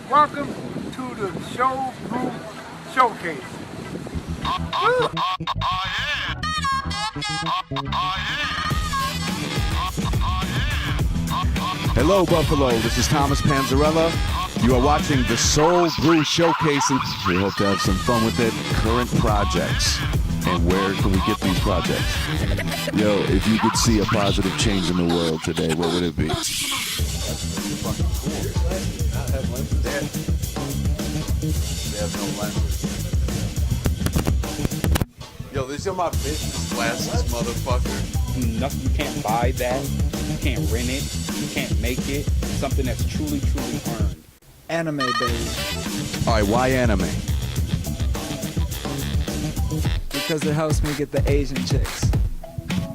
Welcome to the Show Brew Showcase. Hello, Buffalo. This is Thomas Panzarella. You are watching the Soul Brew Showcase, and we hope to have some fun with it. Current projects. And where can we get these projects? Yo, if you could see a positive change in the world today, what would it be? They have no lenses. Yo, these are my business glasses, motherfucker. Nothing, you can't buy that. You can't rent it. You can't make it. Something that's truly, truly earned. Anime, baby. All right, why anime? Because it helps me get the Asian chicks.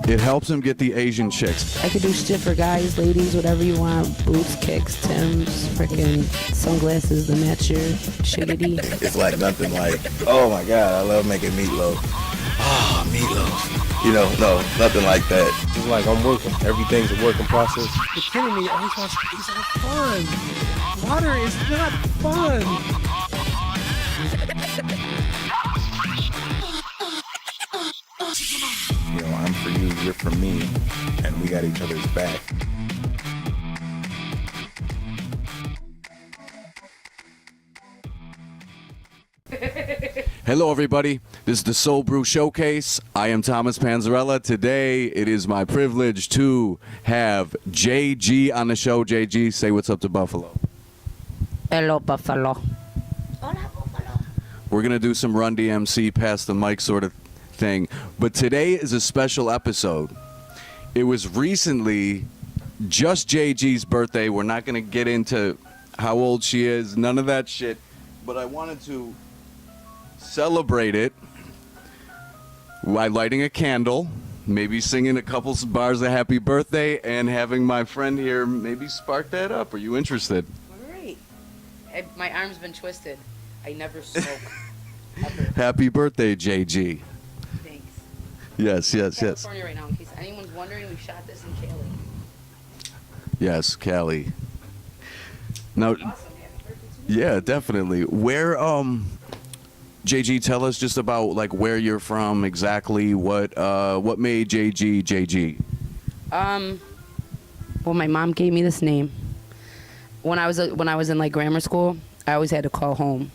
It helps him get the Asian chicks. I could do shit for guys, ladies, whatever you want. Boots, kicks, Timbs, frickin' sunglasses to match your shiggity. It's like nothing like, oh my God, I love making meatloaf. Oh, meatloaf. You know, no, nothing like that. It's like I'm working. Everything's a working process. You're kidding me. Always wants these are fun. Water is not fun. You know, I'm for you, you're for me, and we got each other's back. Hello, everybody. This is the Soul Brew Showcase. I am Thomas Panzarella. Today, it is my privilege to have JG on the show. JG, say what's up to Buffalo. Hello, Buffalo. We're going to do some Run DMC, pass the mic sort of thing. But today is a special episode. It was recently just JG's birthday. We're not going to get into how old she is, none of that shit. But I wanted to celebrate it by lighting a candle, maybe singing a couple bars of happy birthday, and having my friend here maybe spark that up. Are you interested? Great. My arm's been twisted. I never smoke. Ever. Happy birthday, JG. Thanks. Yes. California right now, in case anyone's wondering, we shot this in Cali. Yes, Cali. Now, Awesome. Happy birthday to you. yeah, definitely. Where, JG, tell us just about like where you're from exactly. What made JG? Well, my mom gave me this name. When I was in like grammar school, I always had to call home.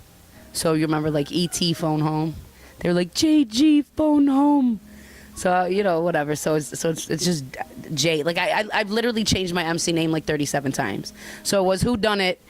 So you remember like ET phone home? They were like JG phone home. So you know whatever. So it's just J. Like I've literally changed my MC name like 37 times. So it was Who Done It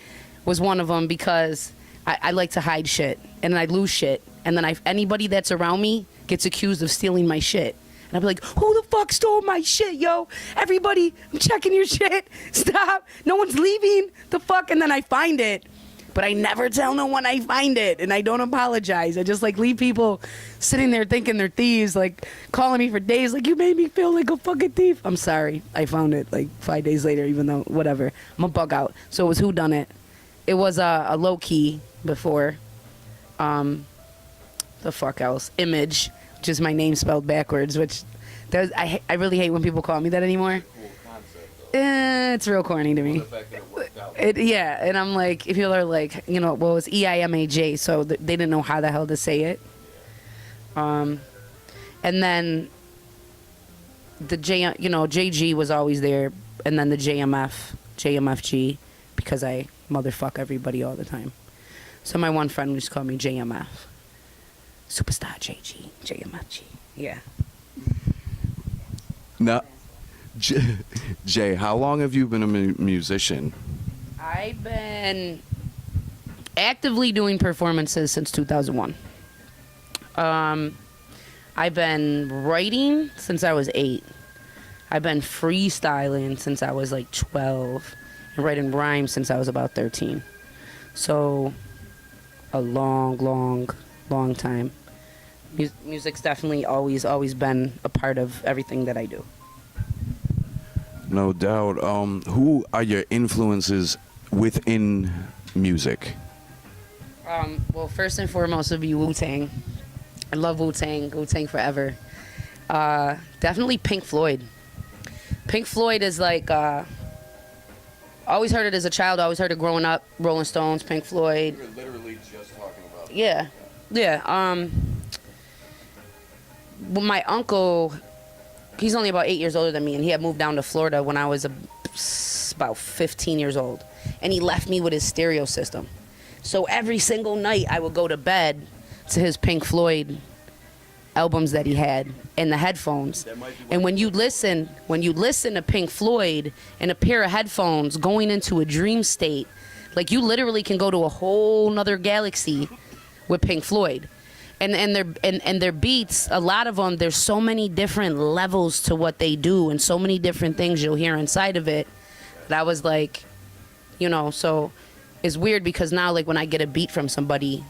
was one of them because I like to hide shit and then I lose shit and then anybody that's around me gets accused of stealing my shit. And I'd be like, who the fuck stole my shit, yo? Everybody, I'm checking your shit. Stop. No one's leaving. The fuck? And then I find it. But I never tell no one I find it. And I don't apologize. I just like leave people sitting there thinking they're thieves, like calling me for days, like you made me feel like a fucking thief. I'm sorry. I found it like 5 days later, even though, whatever. I'm a bug out. So it was Who Done It. It was a low key before. The fuck else? Image. Which is my name spelled backwards, which I really hate when people call me that anymore. Cool concept, It's real corny to me. the fact that it worked out. Yeah, and I'm like, if people are like, you know, well, it's EIMAJ, so they didn't know how the hell to say it. And then the JG was always there, and then the JMFG, because I motherfuck everybody all the time. So my one friend just called me JMF. Superstar JG, JMFG. Yeah. Now, Jay, how long have you been a musician? I've been actively doing performances since 2001. I've been writing since I was 8. I've been freestyling since I was like 12 and writing rhymes since I was about 13. So a long time. Music's definitely always been a part of everything that I do. No doubt. Who are your influences within music? Well, first and foremost would be Wu-Tang. I love Wu-Tang. Wu-Tang forever. Definitely Pink Floyd. Pink Floyd is like Always heard it as a child. Always heard it growing up. Rolling Stones, Pink Floyd. We were literally just talking about Yeah, yeah. Well, my uncle, he's only about 8 years older than me, and he had moved down to Florida when I was about 15 years old, and he left me with his stereo system. So every single night I would go to bed to his Pink Floyd albums that he had in the headphones. And when you listen to Pink Floyd in a pair of headphones going into a dream state, like you literally can go to a whole nother galaxy with Pink Floyd. And their beats, a lot of them, there's so many different levels to what they do and so many different things you'll hear inside of it. That was like, you know, so it's weird because now like when I get a beat from somebody,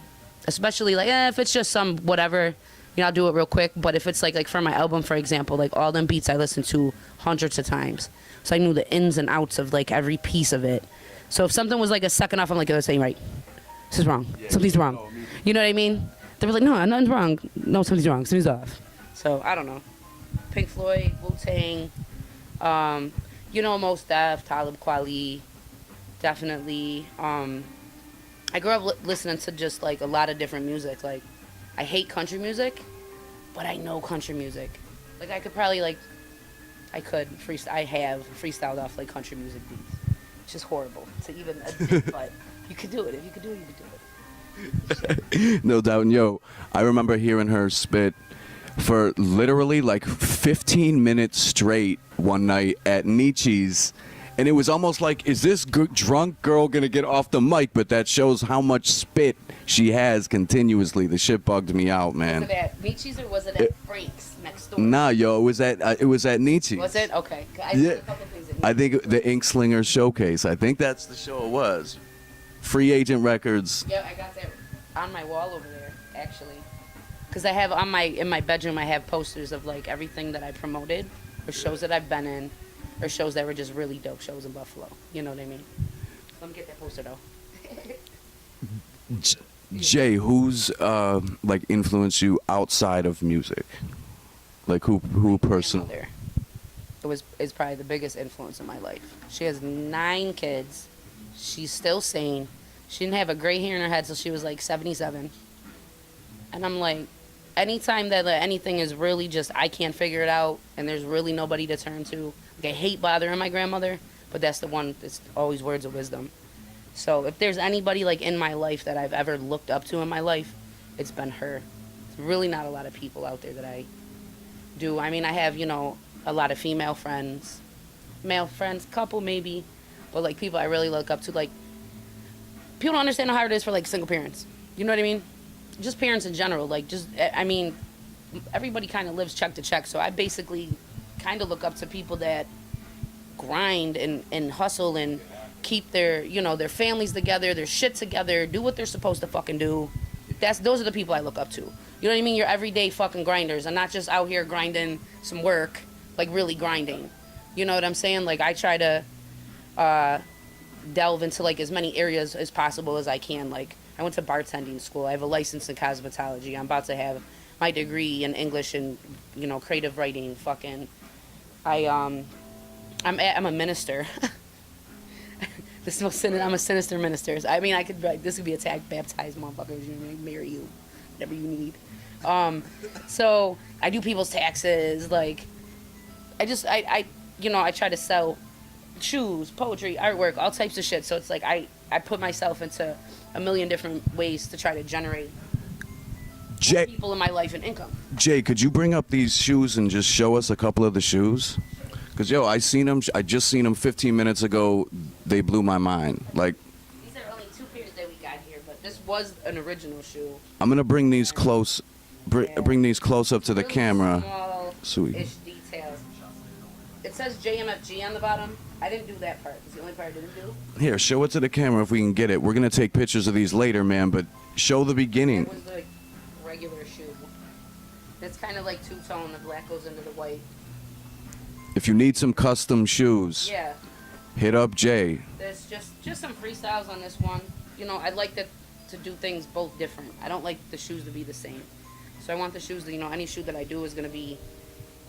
especially like if it's just some whatever, you know, I'll do it real quick. But if it's like for my album, for example, like all them beats I listened to hundreds of times, so I knew the ins and outs of like every piece of it. So if something was like a second off, I'm like, oh, this ain't right. This is wrong. Something's wrong. You know what I mean? They were like, no, nothing's wrong. No, something's wrong. Something's off. So I don't know. Pink Floyd, Wu-Tang, you know, Mos Def, Talib Kweli, definitely. I grew up listening to just like a lot of different music. Like, I hate country music, but I know country music. Like I could probably like, I have freestyled off like country music beats. It's just horrible to even admit, but you could do it. If you could do it, you could do it. No doubt. And yo, I remember hearing her spit for literally like 15 minutes straight one night at Nietzsche's. And it was almost like, is this drunk girl going to get off the mic? But that shows how much spit she has continuously. The shit bugged me out, man. Was it at Nietzsche's or was it at Frank's next door? Nah, yo, it was at Nietzsche's. Was it? Okay. Yeah. A couple things at I think the Ink Slinger Showcase. I think that's the show it was. Free Agent Records. Yeah, I got that on my wall over there, actually. Because I have in my bedroom, I have posters of like everything that I promoted or shows that I've been in or shows that were just really dope shows in Buffalo. You know what I mean? Let me get that poster though. Jay, who's like influenced you outside of music? Like who personally? Is probably the biggest influence in my life. She has 9 kids. She's still sane. She didn't have a gray hair in her head till she was like 77. And I'm like, anytime that anything is really just, I can't figure it out and there's really nobody to turn to. Like, I hate bothering my grandmother, but that's the one that's always words of wisdom. So if there's anybody like in my life that I've ever looked up to in my life, it's been her. It's really not a lot of people out there that I do. I mean, I have, you know, a lot of female friends, male friends, couple maybe, but like people I really look up to, like, people don't understand how hard it is for like single parents. You know what I mean? Just parents in general. Like, just, I mean, everybody kind of lives check to check. So I basically kind of look up to people that grind and hustle and keep their, you know, their families together, their shit together, do what they're supposed to fucking do. Those are the people I look up to. You know what I mean? Your everyday fucking grinders. I'm not just out here grinding some work, like really grinding. You know what I'm saying? Like, I try to delve into like as many areas as possible as I can. Like, I went to bartending school. I have a license in cosmetology. I'm about to have my degree in English and, you know, creative writing. Fucking, I'm a minister. I'm a sinister minister. I mean, I could write, this could be a tag, baptized motherfuckers, you know, marry you, whatever you need. So I do people's taxes. Like, I you know, I try to sell shoes, poetry, artwork, all types of shit. So it's like I put myself into a million different ways to try to generate more people in my life and income. Jay, could you bring up these shoes and just show us a couple of the shoes? Because, yo, I just seen them 15 minutes ago. They blew my mind. Like, these are only 2 pairs that we got here, but this was an original shoe. I'm going to bring these close, bring these close up to the Really camera. Small-ish details. It says JMFG on the bottom. I didn't do that part. It's the only part I didn't do. Here, show it to the camera if we can get it. We're going to take pictures of these later, man, but show the beginning. It was the regular shoe. It's kind of like two-tone. The black goes into the white. If you need some custom shoes, Yeah. hit up Jay. There's just some freestyles on this one. You know, I like to do things both different. I don't like the shoes to be the same. So I want the shoes that, you know, any shoe that I do is going to be,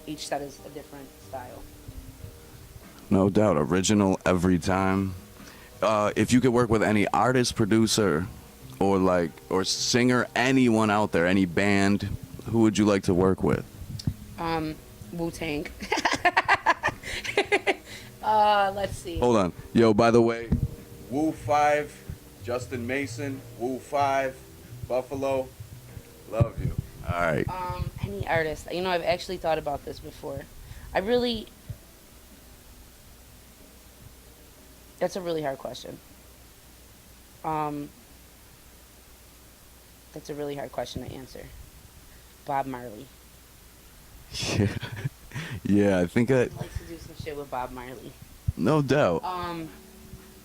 each set is a different style. No doubt, original every time. if you could work with any artist, producer, or singer, anyone out there, any band, who would you like to work with? Wu-Tang. Let's see. Hold on. Yo, by the way, Wu 5, Justin Mason, Wu 5, Buffalo, love you. All right. Any artist. You know, I've actually thought about this before. That's a really hard question. That's a really hard question to answer. Bob Marley. Yeah. Yeah, I think I'd like to do some shit with Bob Marley. no doubt.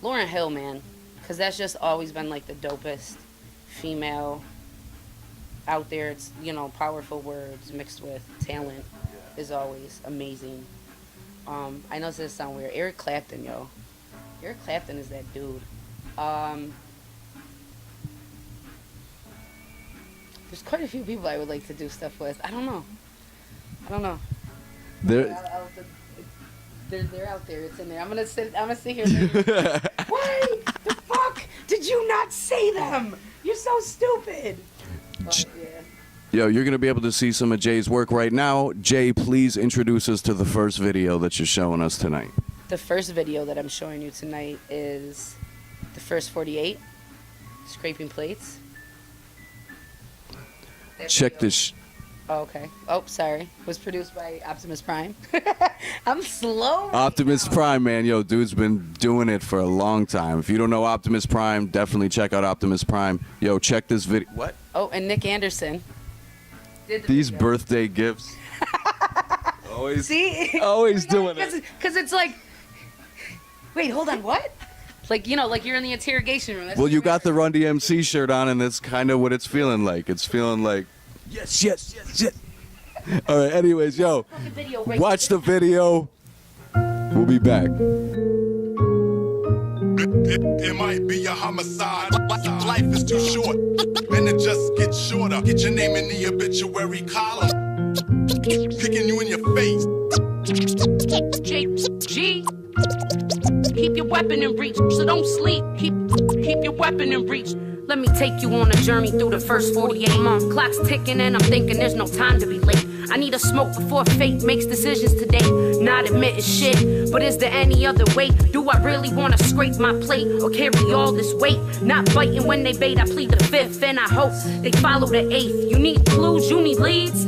Lauryn Hill, man. Because that's just always been, like, the dopest female out there. It's, you know, powerful words mixed with talent is always amazing. I know this doesn't sound weird. Eric Clapton, yo. Eric Clapton is that dude. There's quite a few people I would like to do stuff with. I don't know. They're out there. It's in there. I'm gonna sit here. Why the fuck did you not say them? You're so stupid. But, yeah. Yo, you're going to be able to see some of Jay's work right now. Jay, please introduce us to the first video that you're showing us tonight. The first video that I'm showing you tonight is the first 48, Scraping Plates. Check this. Oh, okay. Oh, sorry. It was produced by Optimus Prime. I'm slow. Optimus Prime, man. Yo, dude's been doing it for a long time. If you don't know Optimus Prime, definitely check out Optimus Prime. Yo, check this video. What? Oh, and Nick Anderson. These birthday gifts. Always. See? Always doing it. Because it's like, wait, hold on, what? Like, you know, like you're in the interrogation room. That's Well, you got the Run DMC shirt on, and that's kind of what it's feeling like. It's feeling like, yes. All right, anyways, yo, watch the video. We'll be back. It might be a homicide. Life is too short, and it just gets shorter. Get your name in the obituary column. Kicking you in your face. G. Keep your weapon in reach, so don't sleep. Keep your weapon in reach. Let me take you on a journey through the first 48 months. Clock's ticking and I'm thinking there's no time to be late. I need a smoke before fate makes decisions today. Not admitting shit, but is there any other way? Do I really wanna scrape my plate or carry all this weight? Not biting when they bait, I plead the fifth and I hope they follow the eighth. You need clues, you need leads.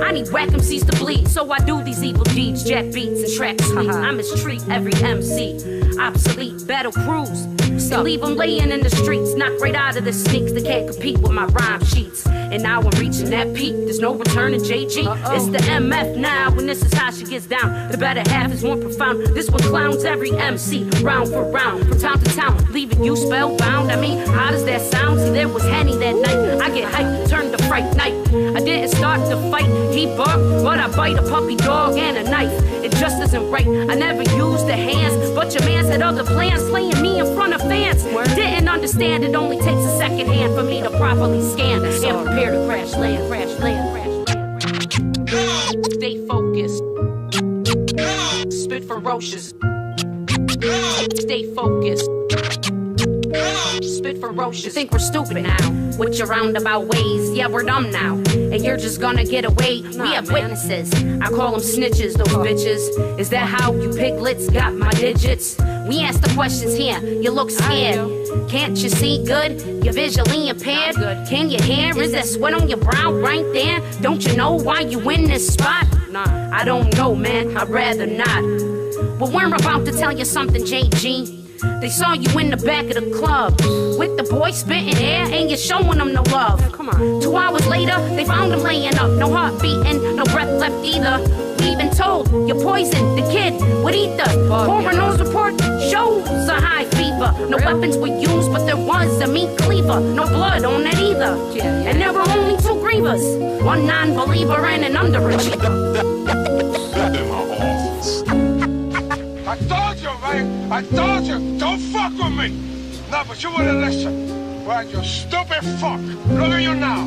I need whack MCs to bleed, so I do these evil deeds. Jack beats and track sleep. I mistreat every MC. Obsolete battle crews. So leave them laying in the streets. Knock right out of the sneaks. They can't compete with my rhyme sheets. And now I'm reaching that peak. There's no return to JG. It's the MF now, and this is how she gets down. The better half is more profound. This one clowns every MC, round for round, from town to town, leaving you spellbound. I mean, how does that sound? See, there was Henny that night. I get hyped, turn to fright night. I didn't start the fight. He barked, but I bite a puppy dog and a knife. It just isn't right. I never used the hands, but your man's had other plans, slaying me in front of fans. Didn't understand it only takes a second hand for me to properly scan and prepare to crash land. Stay focused. Spit ferocious. Stay focused. Spit ferocious. You think we're stupid now with your roundabout ways? Yeah, we're dumb now, and you're just gonna get away. We have witnesses. I call them snitches, those bitches. Is that how you piglets got my digits? We ask the questions here. You look scared. Can't you see good? You're visually impaired. Can you hear? Is that sweat on your brow right there? Don't you know why you in this spot? I don't know, man. I'd rather not. Well, we're about to tell you something, JG. They saw you in the back of the club with the boy spitting air and you're showing them no love. Come on. 2 hours later, they found him laying up. No heart beating, no breath left either. We been told you poisoned the kid with ether. Coroner's report shows a high fever. No weapons were used, but there was a meat cleaver. No blood on it either. And there were only 2 grievers. One non-believer and an underachiever. That in my office. I told you, right? I told you, don't fuck with me. No, but you wouldn't listen. Right, you stupid fuck. Look at you now.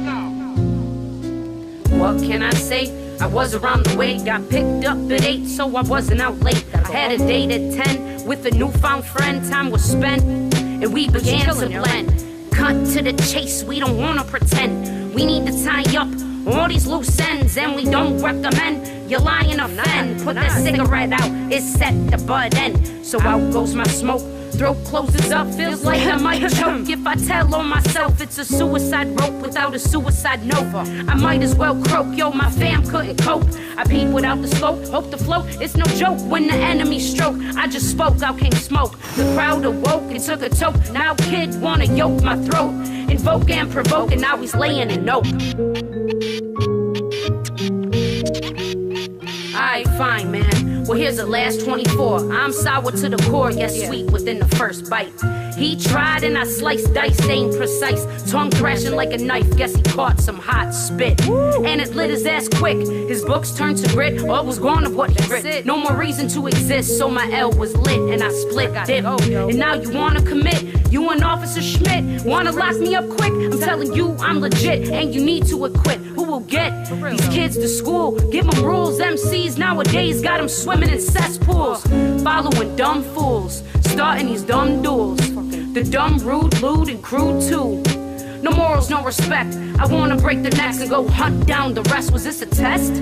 What can I say? I was around the way, got picked up at 8, so I wasn't out late. I had a date at 10 With a newfound friend, time was spent, and we began to blend. Cut to the chase, we don't wanna pretend. We need to tie up all these loose ends, and we don't recommend you lie and offend. Put that cigarette out, it's set the bud end. So out goes my smoke. Throat closes up, feels like I might choke. If I tell on myself it's a suicide rope without a suicide note, I might as well croak. Yo, my fam couldn't cope. I peep without the scope, hope to float. It's no joke when the enemy stroke. I just spoke, out came smoke. The crowd awoke and took a toke. Now kid wanna yoke my throat. Invoke and provoke, and now he's laying a note. Alright, fine, man. Well, here's the last 24. I'm sour to the core, yet sweet within the first bite. He tried and I sliced dice, ain't precise. Tongue thrashing like a knife, guess he caught some hot spit. And it lit his ass quick. His books turned to grit, all was gone of what he writ. No more reason to exist, so my L was lit and I split dip. And now you wanna commit, you and Officer Schmidt wanna lock me up quick. I'm telling you, I'm legit, and you need to acquit. Who will get these kids to school? Give them rules. MCs nowadays got them swimming in cesspools, following dumb fools, starting these dumb duels. The dumb, rude, lewd, and crude too. No morals, no respect. I wanna break the necks and go hunt down the rest. Was this a test?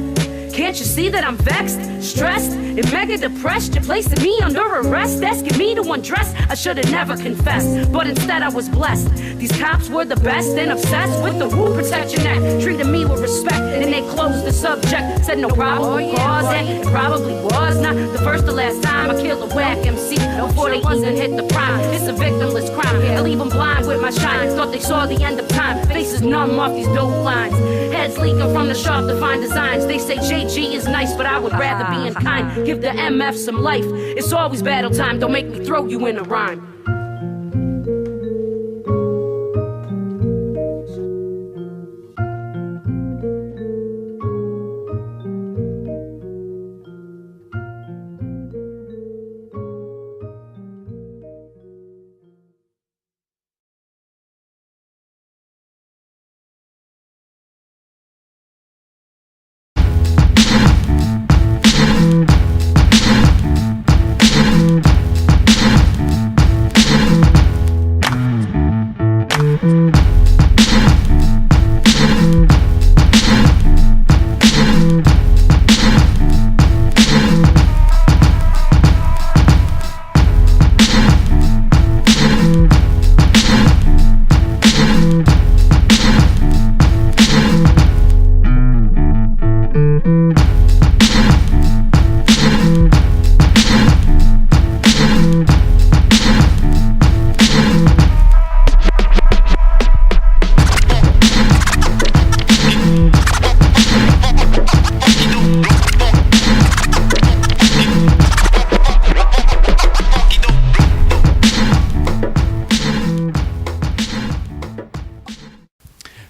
Can't you see that I'm vexed, stressed, and mega depressed? You're placing me under arrest, asking me to undress. I should've never confessed, but instead I was blessed. These cops were the best and obsessed with the Woo Protection Act. Treated me with respect, and they closed the subject. Said no probable cause, and it probably was not the first or last time I killed a whack MC before they even hit the prime. It's a victimless crime. I leave them blind with my shine. Thought they saw the end of time. Faces numb off these dope lines. Heads leaking from the sharp defined designs. They say JG is nice, but I would rather be in kind. Give the MF some life. It's always battle time. Don't make me throw you in a rhyme.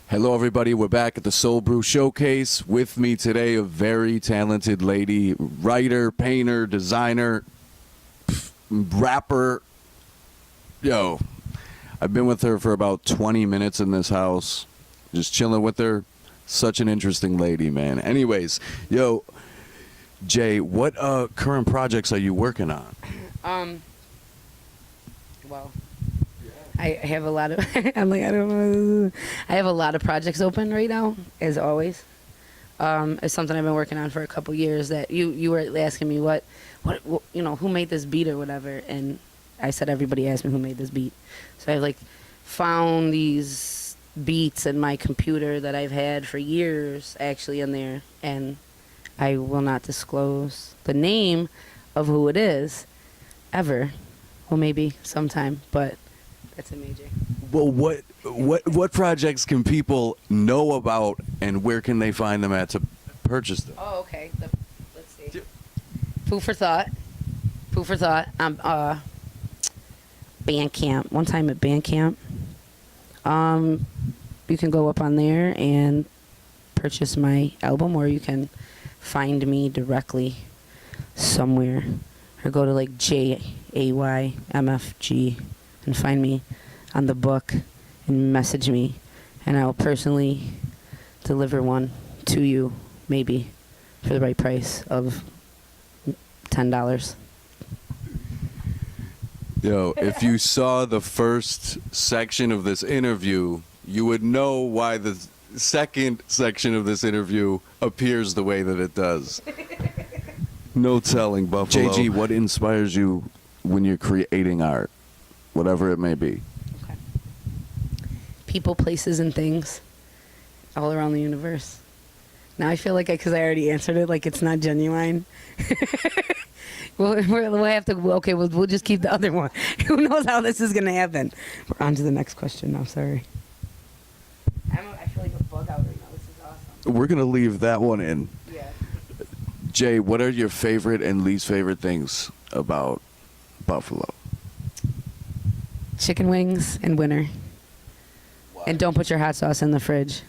Hello, everybody. We're back at the Soul Brew Showcase. With me today, a very talented lady, writer, painter, designer, rapper. Yo, I've been with her for about 20 minutes in this house, just chilling with her. Such an interesting lady, man. Anyways, yo, Jay, what current projects are you working on? Well, I have a lot of I'm like, I don't know. I have a lot of projects open right now, as always. It's something I've been working on for a couple years. That you were asking me what you know, who made this beat or whatever, and I said everybody asked me who made this beat. So I like found these beats in my computer that I've had for years actually in there, and I will not disclose the name of who it is ever. Well, maybe sometime, but that's a major. Well, what projects can people know about, and where can they find them at to purchase them? Oh, okay. Let's see. Food for thought. Food for thought. Bandcamp. One time at Bandcamp. You can go up on there and purchase my album, or you can find me directly somewhere, or go to like JAYMFG and find me on the book and message me, and I'll personally deliver one to you, maybe for the right price of $10. Yo, if you saw the first section of this interview, you would know why the second section of this interview appears the way that it does. No telling, Buffalo. JG, what inspires you when you're creating art, whatever it may be? Okay. People, places, and things all around the universe. Now I feel like because I already answered it, like it's not genuine. we'll have to. Okay, we'll just keep the other one. Who knows how this is gonna happen? We're on to the next question now. Sorry. I feel like a bug out right now. This is awesome. We're gonna leave that one in. Yeah. Jay, what are your favorite and least favorite things about Buffalo? Chicken wings in winter. And don't put your hot sauce in the fridge.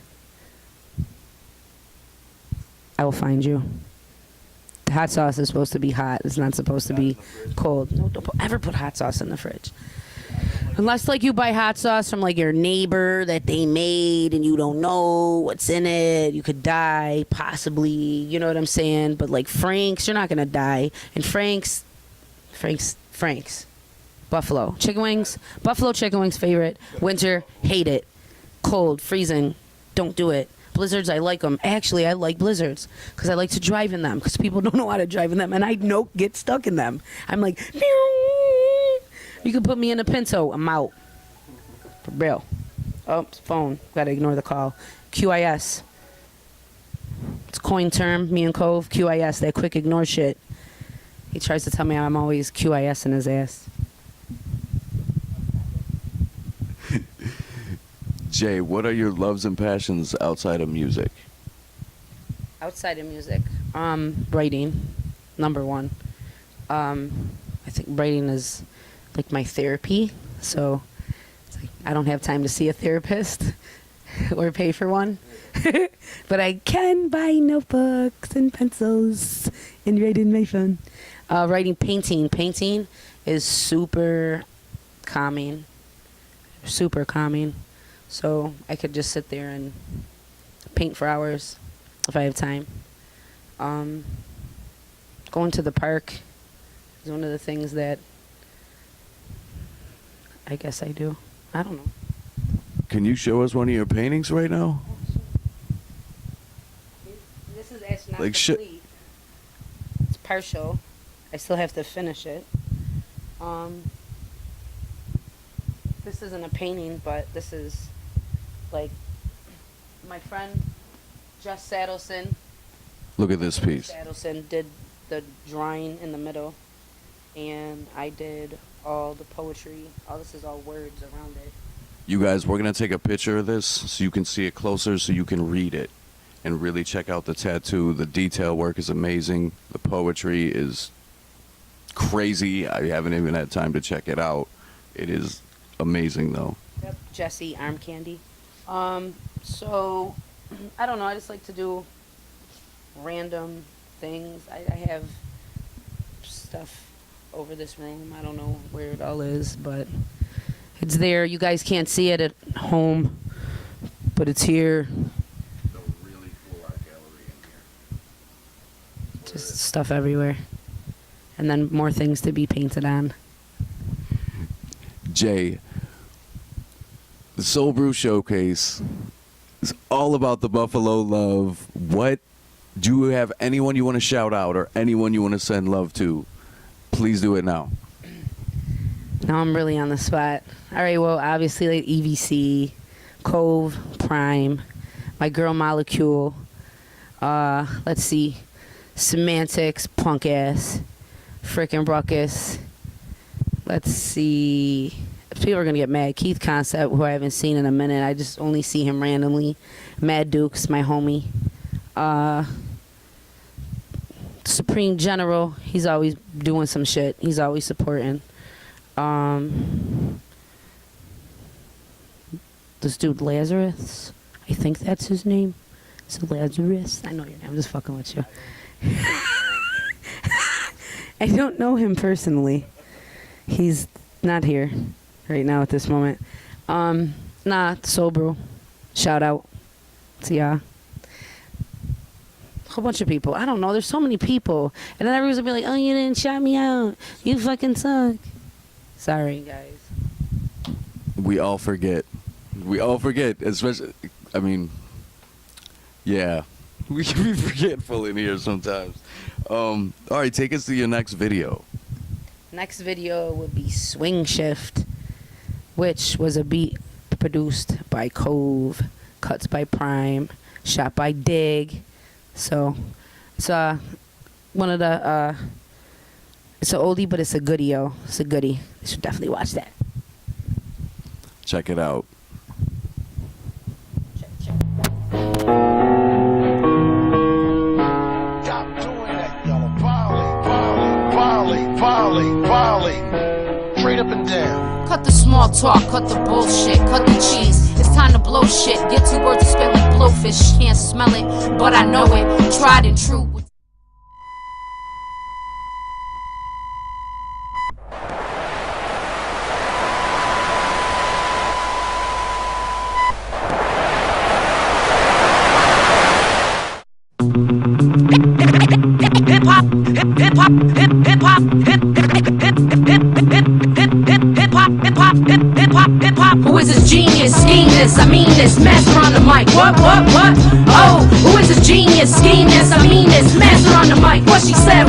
I will find you. The hot sauce is supposed to be hot. It's not supposed to be cold. No, don't ever put hot sauce in the fridge. Unless, like, you buy hot sauce from, like, your neighbor that they made and you don't know what's in it. You could die, possibly. You know what I'm saying? But, like, Frank's, you're not going to die. And Frank's. Buffalo. Chicken wings. Buffalo chicken wings, favorite. Winter, hate it. Cold, freezing, don't do it. Blizzards, I like them. Actually, I like blizzards because I like to drive in them because people don't know how to drive in them, and I get stuck in them. I'm like, you can put me in a Pinto, I'm out. For real. Oh, phone. Gotta ignore the call. QIS. It's a coin term, me and Cove. QIS, that quick ignore shit. He tries to tell me I'm always QIS in his ass. Jay, what are your loves and passions outside of music? Outside of music, writing, number one. I think writing is like my therapy. So it's like I don't have time to see a therapist or pay for one, but I can buy notebooks and pencils and write in my phone. Writing, painting is super calming. So I could just sit there and paint for hours if I have time. Going to the park is one of the things that I guess I do. I don't know. Can you show us one of your paintings right now? This is actually not Like complete. It's partial. I still have to finish it. This isn't a painting, but this is like my friend Jess Saddleson. Look at this piece. Saddleson did the drawing in the middle, and I did all the poetry. All this is all words around it. You guys, we're going to take a picture of this so you can see it closer so you can read it and really check out the tattoo. The detail work is amazing. The poetry is crazy. I haven't even had time to check it out. It is amazing, though. Yep, Jesse Arm Candy. So, I don't know. I just like to do random things. I have stuff over this room. I don't know where it all is, but it's there. You guys can't see it at home, but it's here. Really cool art gallery in here. Just stuff everywhere. And then more things to be painted on. Jay, the Soul Brew Showcase is all about the Buffalo love. What do you have? Anyone you want to shout out or anyone you want to send love to? Please do it now. Now I'm really on the spot. All right, well, obviously, like EVC, Cove, Prime, my girl Molecule. Let's see, Semantics, punk ass, frickin' Ruckus. Let's see. People are going to get mad. Keith Concept, who I haven't seen in a minute. I just only see him randomly. Mad Dukes, my homie. Supreme General, he's always doing some shit. He's always supporting. This dude Lazarus, I think that's his name. So Lazarus, I know your name. I'm just fucking with you. I don't know him personally. He's not here right now at this moment. Soul Brew. Shout out to ya. A whole bunch of people. I don't know. There's so many people. And then everyone's gonna be like, oh, you didn't shout me out. You fucking suck. Sorry, guys. We all forget. We all forget, especially. I mean, yeah, we can be forgetful in here sometimes. All right, take us to your next video. Next video would be Swing Shift, which was a beat produced by Cove, cuts by Prime, shot by Dig. So it's one of the it's an oldie, but it's a goodie, yo. It's a goodie. You should definitely watch that. Check it out. Stop doing that, y'all. Volley. Straight up and down. Cut the small talk, cut the bullshit, cut the cheese. It's time to blow shit. Get to work to spit like blowfish. Can't smell it, but I know it. Tried and true. Who is this genius? Scheme this, I mean this. Master on the mic. What? Oh, who is this genius? Scheme this, I mean this. Master on the mic. What she said,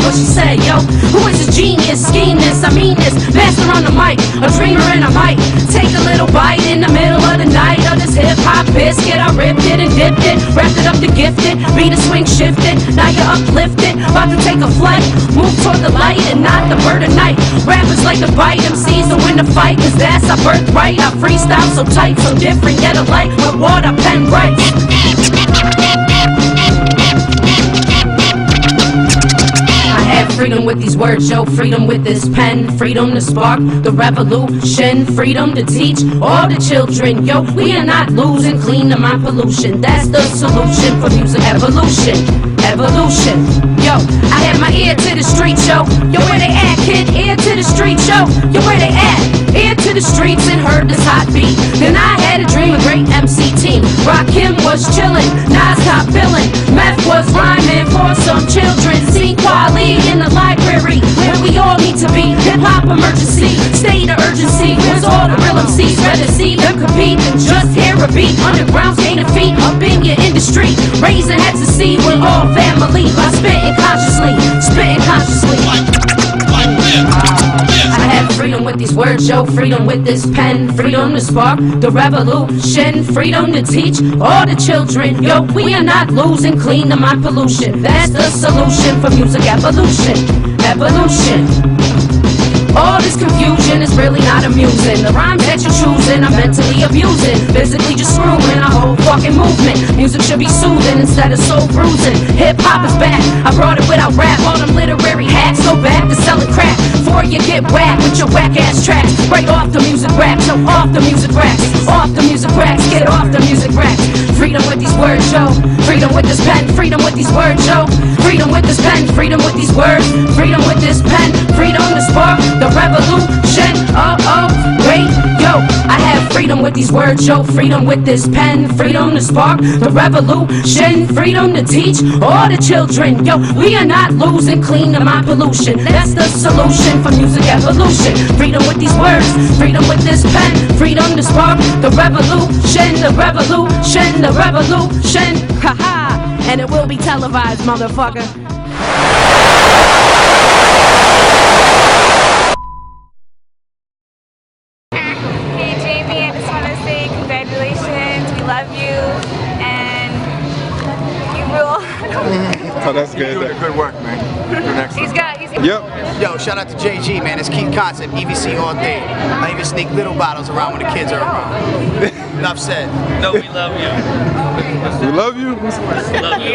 yo. Who is this genius? Scheme this, I mean this. Master on the mic. A dreamer and I might take a little bite in the middle of the night of this hip hop biscuit. I ripped it and dipped it, wrapped it up to gift it. Beat a swing shifted, now you're uplifted. About to take a flight, move toward the light and not the bird of night. Rappers like to bite MCs to win the fight, cause that's our birthright. I freestyle so tight, so different, yet alike with water pen rights. Freedom with these words, yo, freedom with this pen. Freedom to spark the revolution. Freedom to teach all the children, yo, we are not losing. Clean the mind pollution, that's the solution for music evolution. Evolution, yo, I had my ear to the streets, yo. Yo, where they at, kid? Ear to the streets, yo. Yo, where they at? Ear to the streets and heard this hot beat. Then I had a dream, a great MC team. Rakim was chillin', Nas top billin'. Meth was rhyming for some children. See Quali in the library, where we all need to be. Hip-hop emergency, state of urgency. Where's all the real MCs? Rather see them compete than just hear a beat. Underground's gaining feet up in your industry. Raising heads to see we're all family. By spitting consciously, spitting consciously. I had freedom with these words, yo, freedom with this pen. Freedom to spark the revolution. Freedom to teach all the children, yo, we are not losing. Clean the mind pollution, that's the solution for music evolution. Evolution. All this confusion is really not amusing. The rhymes that you're choosing are mentally abusing. Physically just screwing a whole fucking movement. Music should be soothing instead of soul bruising. Hip-hop is back, I brought it without rap. All them literary hacks go back to selling crack. Before you get whacked with your whack-ass tracks. Right off the music racks, so off the music racks. Off the music racks, get off the music racks. Freedom with these words, yo. Freedom with this pen, freedom with these words, yo. Freedom with this pen, freedom with these words. Freedom with this pen, freedom to spark the revolution. Wait, yo, I have freedom with these words, yo. Freedom with this pen, freedom to spark the revolution. Freedom to teach all the children, yo, we are not losing. Clean the mind pollution, that's the solution for music evolution. Freedom with these words, freedom with this pen, freedom to spark the revolution. The revolution, the revolution. Haha, and it will be televised, motherfucker. Oh, that's good. You're doing good work, man. You're doing excellent. Yep. Yo, shout out to JG, man. It's Keith Concept, EVC all day. I even sneak little bottles around when the kids are around. Enough said. No, we love you. We love you. Love you.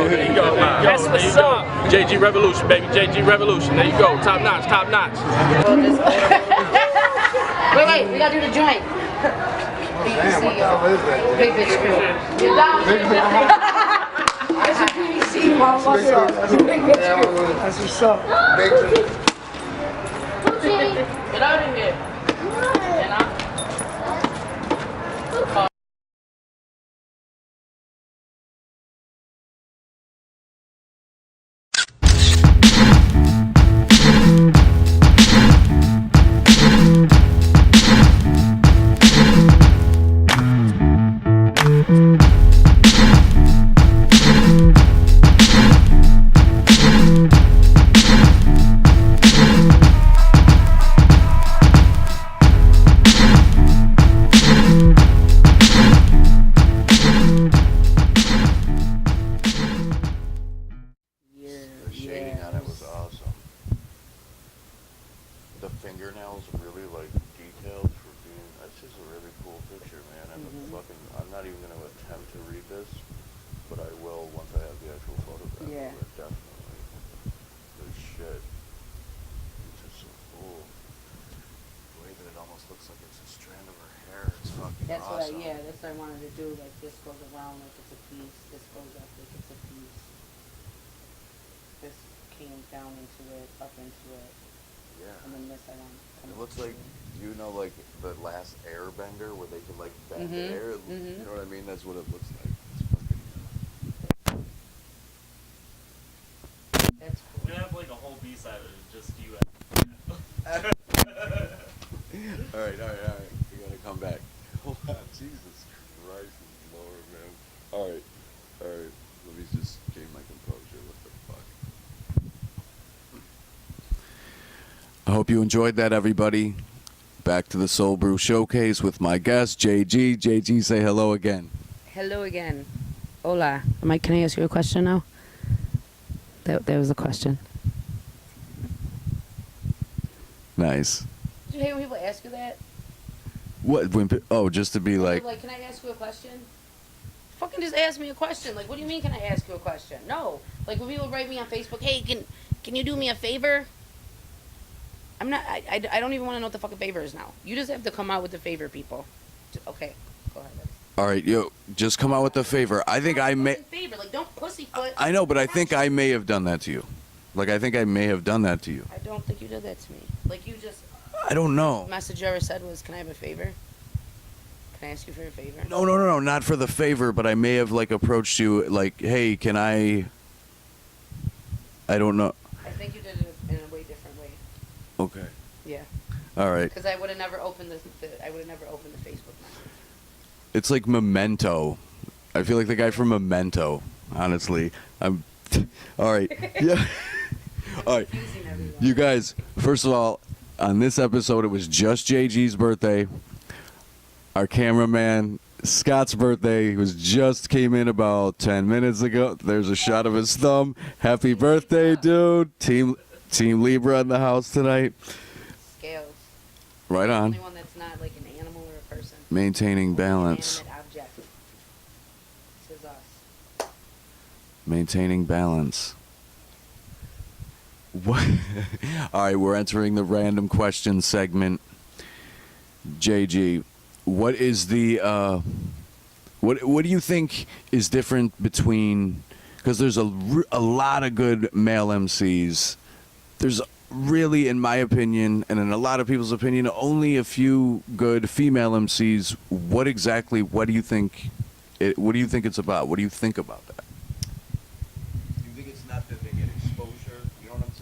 There you go. That's what's up. JG Revolution, baby. JG Revolution. There you go. Top notch, top notch. Wait, we gotta do the joint. Damn, what the hell is that? Big bitch crew. You're down. That's your PVC, motherfucker. That's a big bitch crew. That's what's up. Get out of here. very cool picture, man. I'm not even gonna attempt to read this, but I will once I have the actual photograph. Yeah. Of it, definitely. Good shit. It's just so cool. The way that it almost looks like it's a strand of her hair. It's fucking That's awesome. that's what I wanted to do. Like this goes around like it's a piece. This goes up like it's a piece. This came down into it, up into it, Yeah. and then this I want. It looks like, you know, like the last Airbender where they can like bend the air. You know what I mean? That's what it looks like. It's fucking. That's cool. We have like a whole B-side of just you. All right. We gotta come back. Hold on, Jesus Christ, Lord, man. All right. Let me just gain my composure. What the fuck? I hope you enjoyed that, everybody. Back to the Soul Brew Showcase with my guest, JG. JG, say hello again. Hello again. Hola. Mike, can I ask you a question now? That was a question. Nice. Do you hate when people ask you that? What? Just to be like, Can I ask you a question? Fucking just ask me a question. Like, what do you mean, can I ask you a question? No. Like, when people write me on Facebook, hey, can you do me a favor? I'm not, I don't even want to know what the fucking favor is now. You just have to come out with the favor, people. Okay, go ahead. all right, yo, just come out with the favor. I think I may. Favor, like, don't pussyfoot. I know, but I think I may have done that to you. Like, I think I may have done that to you. I don't think you did that to me. Like, you just. I don't know. The message you ever said was, can I have a favor? Can I ask you for a favor? No, not for the favor, but I may have like approached you like, hey, can I don't know. I think you did it in a way different way. Okay. Yeah. All right. Because I would have never opened the Facebook message. It's like Memento. I feel like the guy from Memento, honestly. I'm all right. Yeah. All right. You guys, first of all, on this episode it was just JG's birthday. Our cameraman Scott's birthday came in about 10 minutes ago. There's a shot of his thumb. Happy birthday, dude. Team Libra in the house tonight. Scales. Right on. The only one that's not like an animal or a person. Maintaining balance. An inanimate object. This is us. Maintaining balance. What? All right, we're entering the random question segment. JG, what is the what do you think is different between, because there's a lot of good male MCs. There's really, in my opinion, and in a lot of people's opinion, only a few good female MCs. What do you think it's about? What do you think about that? Do you think it's not that they get exposure? You know what I'm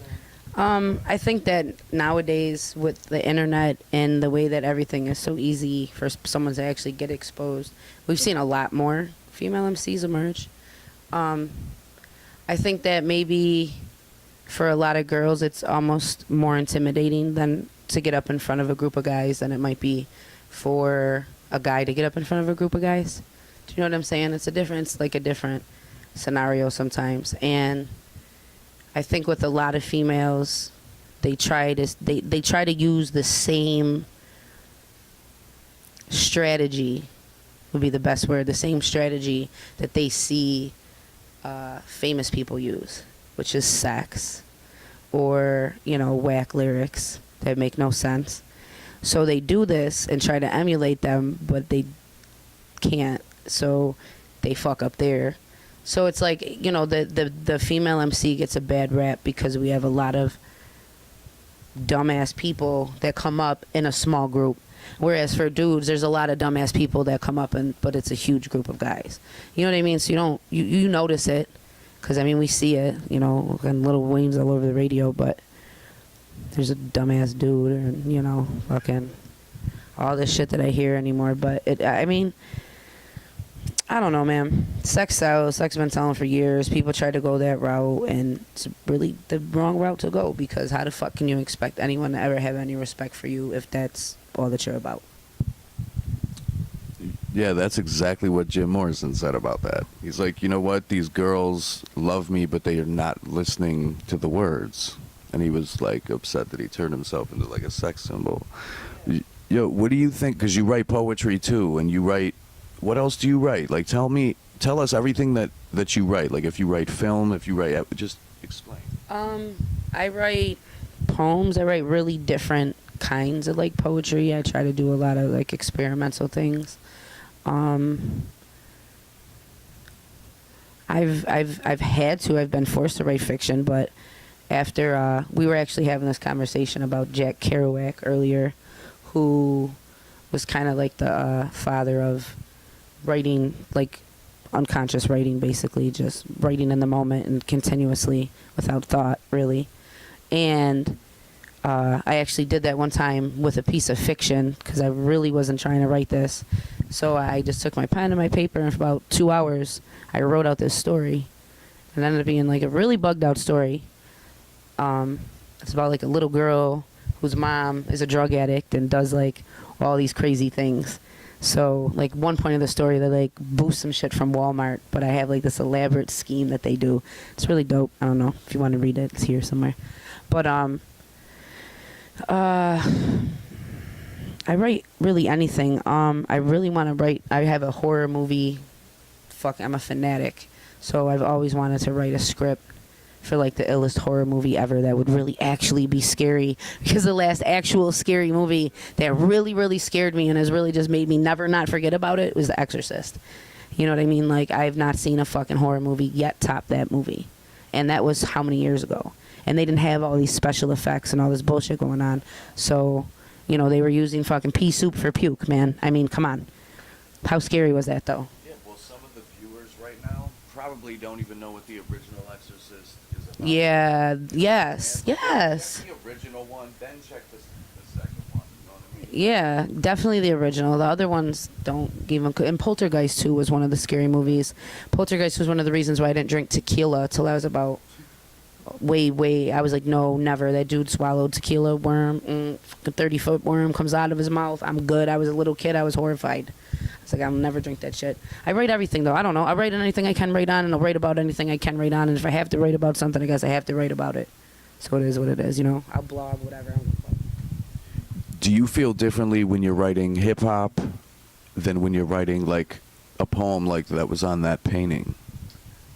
saying? I think that nowadays with the internet and the way that everything is so easy for someone to actually get exposed, we've seen a lot more female MCs emerge. I think that maybe for a lot of girls it's almost more intimidating than to get up in front of a group of guys than it might be for a guy to get up in front of a group of guys. Do you know what I'm saying? It's a different scenario sometimes. And I think with a lot of females, they try to use the same strategy, would be the best word, the same strategy that they see famous people use, which is sex or, whack lyrics that make no sense. So they do this and try to emulate them, but they can't. So they fuck up there. So it's like, the female MC gets a bad rap because we have a lot of dumbass people that come up in a small group. Whereas for dudes, there's a lot of dumbass people that come up, but it's a huge group of guys. You know what I mean? So you notice it. Because, we see it, and little Wayne's all over the radio, but there's a dumbass dude and, fucking all this shit that I hear anymore. But, I don't know, man. Sex sells. Sex has been selling for years. People try to go that route, and it's really the wrong route to go, because how the fuck can you expect anyone to ever have any respect for you if that's all that you're about? Yeah, that's exactly what Jim Morrison said about that. He's like, you know what? These girls love me, but they are not listening to the words. And he was like upset that he turned himself into like a sex symbol. Yo, what do you think? Because you write poetry too, and you write. What else do you write? Like, tell us everything that you write. Like, if you write film, if you write, just explain. I write poems. I write really different kinds of like poetry. I try to do a lot of like experimental things. I've been forced to write fiction, but after we were actually having this conversation about Jack Kerouac earlier, who was kind of like the father of writing, like unconscious writing, basically just writing in the moment and continuously without thought, really. And I actually did that one time with a piece of fiction because I really wasn't trying to write this. So I just took my pen and my paper, and for about 2 hours I wrote out this story. It ended up being like a really bugged out story. It's about like a little girl whose mom is a drug addict and does like all these crazy things. So like one point of the story, they like boost some shit from Walmart, but I have like this elaborate scheme that they do. It's really dope. I don't know if you want to read it, it's here somewhere. But I write really anything. I really want to write. I have a horror movie. I'm a fanatic, so I've always wanted to write a script for like the illest horror movie ever that would really actually be scary, because the last actual scary movie that really, really scared me and has really just made me never not forget about it was The Exorcist. You know what I mean? Like, I've not seen a fucking horror movie yet top that movie, and that was how many years ago? And they didn't have all these special effects and all this bullshit going on, so you know, they were using fucking pea soup for puke, man. I mean, come on. How scary was that, though? Yeah, well, some of the viewers right now probably don't even know what the original Exorcist is about. Yeah, yes. The original one, then check the second one. You know what I mean? Yeah, definitely the original. The other ones don't even... And Poltergeist 2 was one of the scary movies. Poltergeist was one of the reasons why I didn't drink tequila till I was about... Way. I was like, no, never. That dude swallowed tequila worm. Fucking 30-foot worm comes out of his mouth. I'm good. I was a little kid. I was horrified. I was like, I'll never drink that shit. I write everything, though. I don't know. I write anything I can write on, and I'll write about anything I can write on. And if I have to write about something, I guess I have to write about it. So it is what it is, you know? I'll blog, whatever. Do you feel differently when you're writing hip-hop than when you're writing, like, a poem like that was on that painting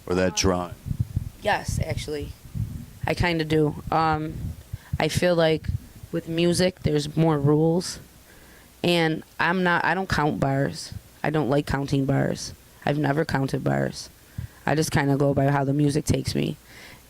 or that drawing? Yes, actually. I kind of do. I feel like with music, there's more rules. And I don't count bars. I don't like counting bars. I've never counted bars. I just kind of go by how the music takes me.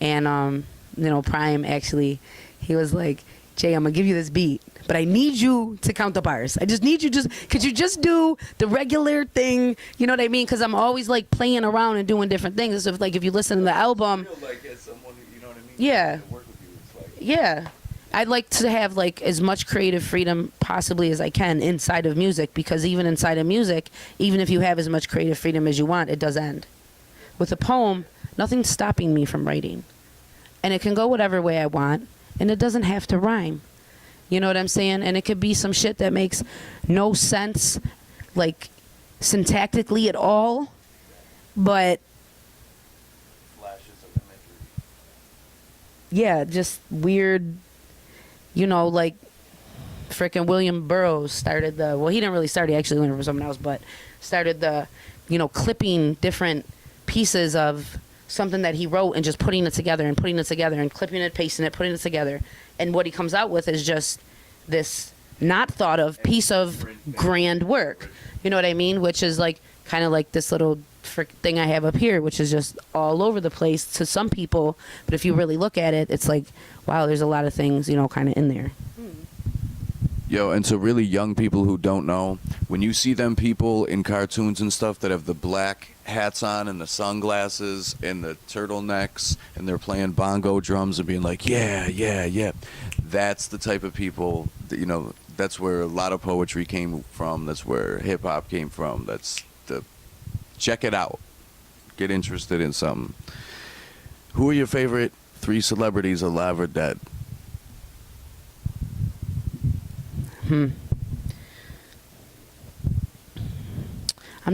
And, you know, Prime actually, he was like, Jay, I'm going to give you this beat, but I need you to count the bars. I just need you could you just do the regular thing? You know what I mean? Because I'm always like playing around and doing different things. So if you listen to the album. I feel like as someone, you know what I mean? Yeah. To work with you, it's like, yeah. I'd like to have like as much creative freedom possibly as I can inside of music, because even inside of music, even if you have as much creative freedom as you want, it does end. With a poem, nothing's stopping me from writing. And it can go whatever way I want, and it doesn't have to rhyme. You know what I'm saying? And it could be some shit that makes no sense, like syntactically at all, but flashes of imagery. yeah, just weird, you know, like frickin' William Burroughs started he didn't really start, he actually learned from someone else, but started the, you know, clipping different pieces of something that he wrote and just putting it together and putting it together and clipping it, pasting it, putting it together. And what he comes out with is just this not thought of piece of grand work. You know what I mean? Which is like kind of like this little thing I have up here, which is just all over the place to some people. But if you really look at it, it's like, wow, there's a lot of things, you know, kind of in there. Yo, and so really young people who don't know, when you see them people in cartoons and stuff that have the black hats on and the sunglasses and the turtlenecks and they're playing bongo drums and being like, yeah, that's the type of people that, you know, that's where a lot of poetry came from. That's where hip hop came from. Check it out. Get interested in something. Who are your favorite 3 celebrities, alive or dead? I'm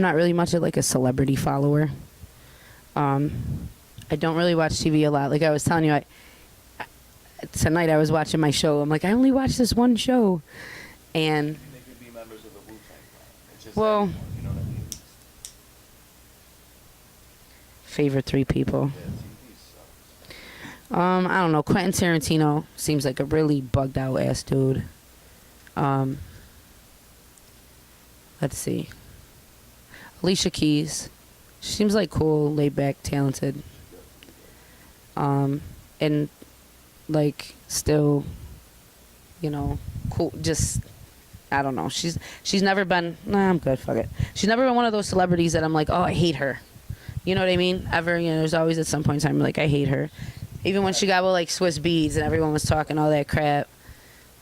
not really much of like a celebrity follower. I don't really watch TV a lot. Like I was telling you, tonight I was watching my show. I'm like, I only watch this one show. And Well, anyone, you know what I mean? favorite 3 people. I don't know. Quentin Tarantino seems like a really bugged out ass dude. Let's see. Alicia Keys. She seems like cool, laid back, talented. And like still, you know, cool. Just I don't know. She's never been. Nah, I'm good. Fuck it. She's never been one of those celebrities that I'm like, oh, I hate her. You know what I mean? Ever. You know, there's always at some point in time like I hate her. Even when she got with like Swiss Beads and everyone was talking all that crap,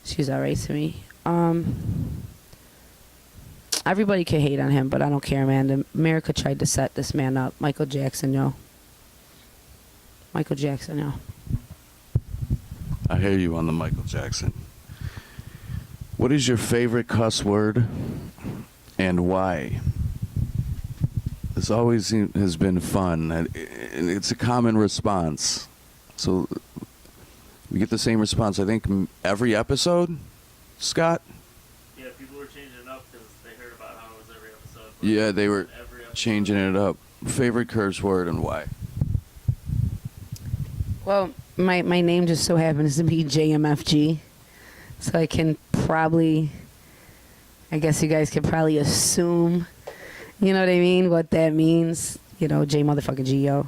she's alright to me. Everybody can hate on him, but I don't care, man. America tried to set this man up. Michael Jackson, yo. Michael Jackson, yo. I hear you on the Michael Jackson. What is your favorite cuss word and why? This always has been fun, and it's a common response. So we get the same response, I think, every episode, Scott? Yeah, people were changing it up because they heard about how it was every episode. Yeah, they were changing it up. Favorite curse word and why? Well, my name just so happens to be JMFG. So I can probably, I guess you guys can probably assume, you know what I mean, what that means. You know, J motherfucking G, yo.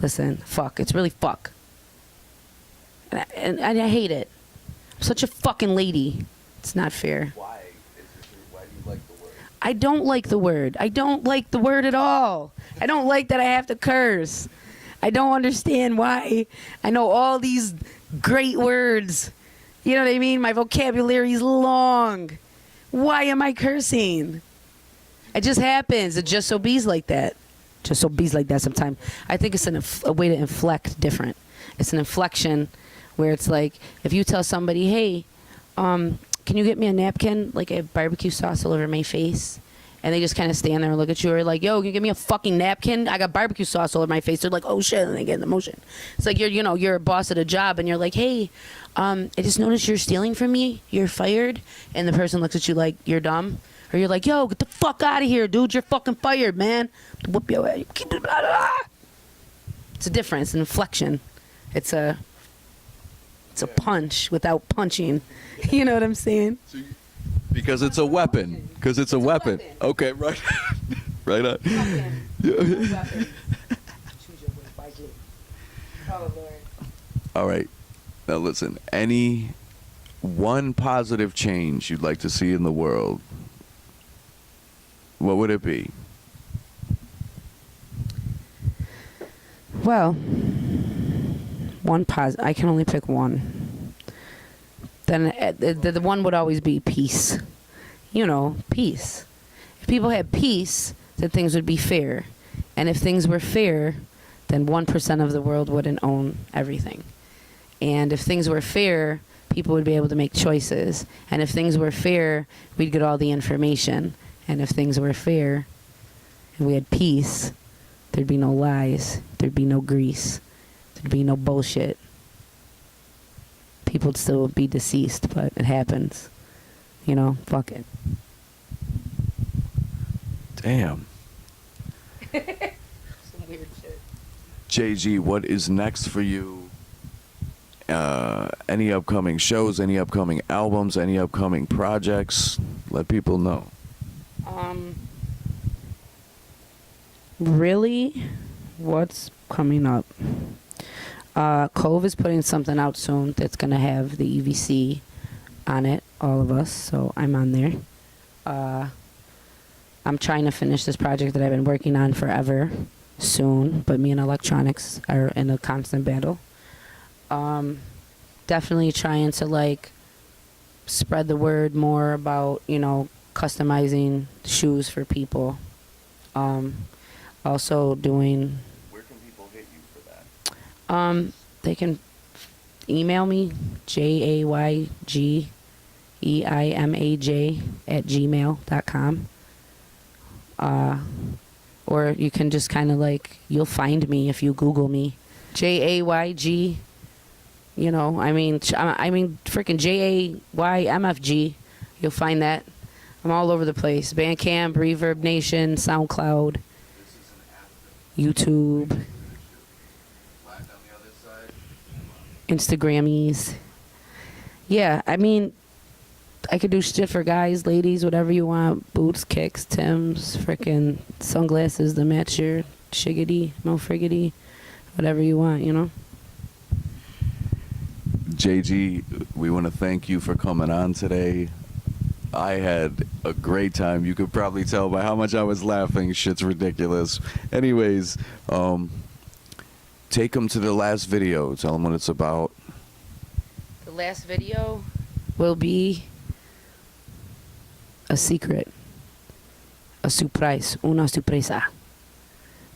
Listen, fuck. It's really fuck. And I hate it. I'm such a fucking lady. It's not fair. Why do you like the word? I don't like the word. I don't like the word at all. I don't like that I have to curse. I don't understand why. I know all these great words. You know what I mean? My vocabulary's long. Why am I cursing? It just happens. It just so bees like that. Just so bees like that sometimes. I think it's a way to inflect different. It's an inflection where it's like, if you tell somebody, hey, can you get me a napkin, like a barbecue sauce all over my face? And they just kind of stand there and look at you, or like, yo, can you give me a fucking napkin? I got barbecue sauce all over my face. They're like, oh shit, and they get in the motion. It's like you're a boss at a job, and you're like, hey, I just noticed you're stealing from me. You're fired. And the person looks at you like you're dumb, or you're like, yo, get the fuck out of here, dude. You're fucking fired, man. Whoop your ass. It's a difference, an inflection. It's a punch without punching. You know what I'm saying? Because it's a weapon. Because it's a weapon. Okay, right. Right on. Yeah. All right. Now listen, any one positive change you'd like to see in the world, what would it be? Well, I can only pick one. Then the one would always be peace. You know, peace. If people had peace, then things would be fair. And if things were fair, then 1% of the world wouldn't own everything. And if things were fair, people would be able to make choices. And if things were fair, we'd get all the information. And if things were fair and we had peace, there'd be no lies, there'd be no grease, there'd be no bullshit. People would still be deceased, but it happens. You know, fuck it. Damn. Some weird shit. JG, what is next for you? Any upcoming shows, any upcoming albums, any upcoming projects? Let people know. Really? What's coming up? Cove is putting something out soon that's going to have the EVC on it, all of us, so I'm on there. I'm trying to finish this project that I've been working on forever soon, but me and electronics are in a constant battle. Definitely trying to like spread the word more about, you know, customizing shoes for people. Also doing... Where can people hit you for that? They can email me, jaygeimaj@gmail.com. Or you can just kind of like, you'll find me if you Google me. JAYG, you know, I mean, freaking JAYMFG. You'll find that. I'm all over the place. Bandcamp, Reverb Nation, SoundCloud, YouTube, Instagrammies. Yeah, I mean, I could do shit for guys, ladies, whatever you want. Boots, kicks, Timbs, frickin' sunglasses to match your shiggity, mo friggity, whatever you want, you know? JG, we want to thank you for coming on today. I had a great time. You could probably tell by how much I was laughing. Shit's ridiculous. Anyways, take them to the last video. Tell them what it's about. The last video will be a secret. A surprise. Una sorpresa.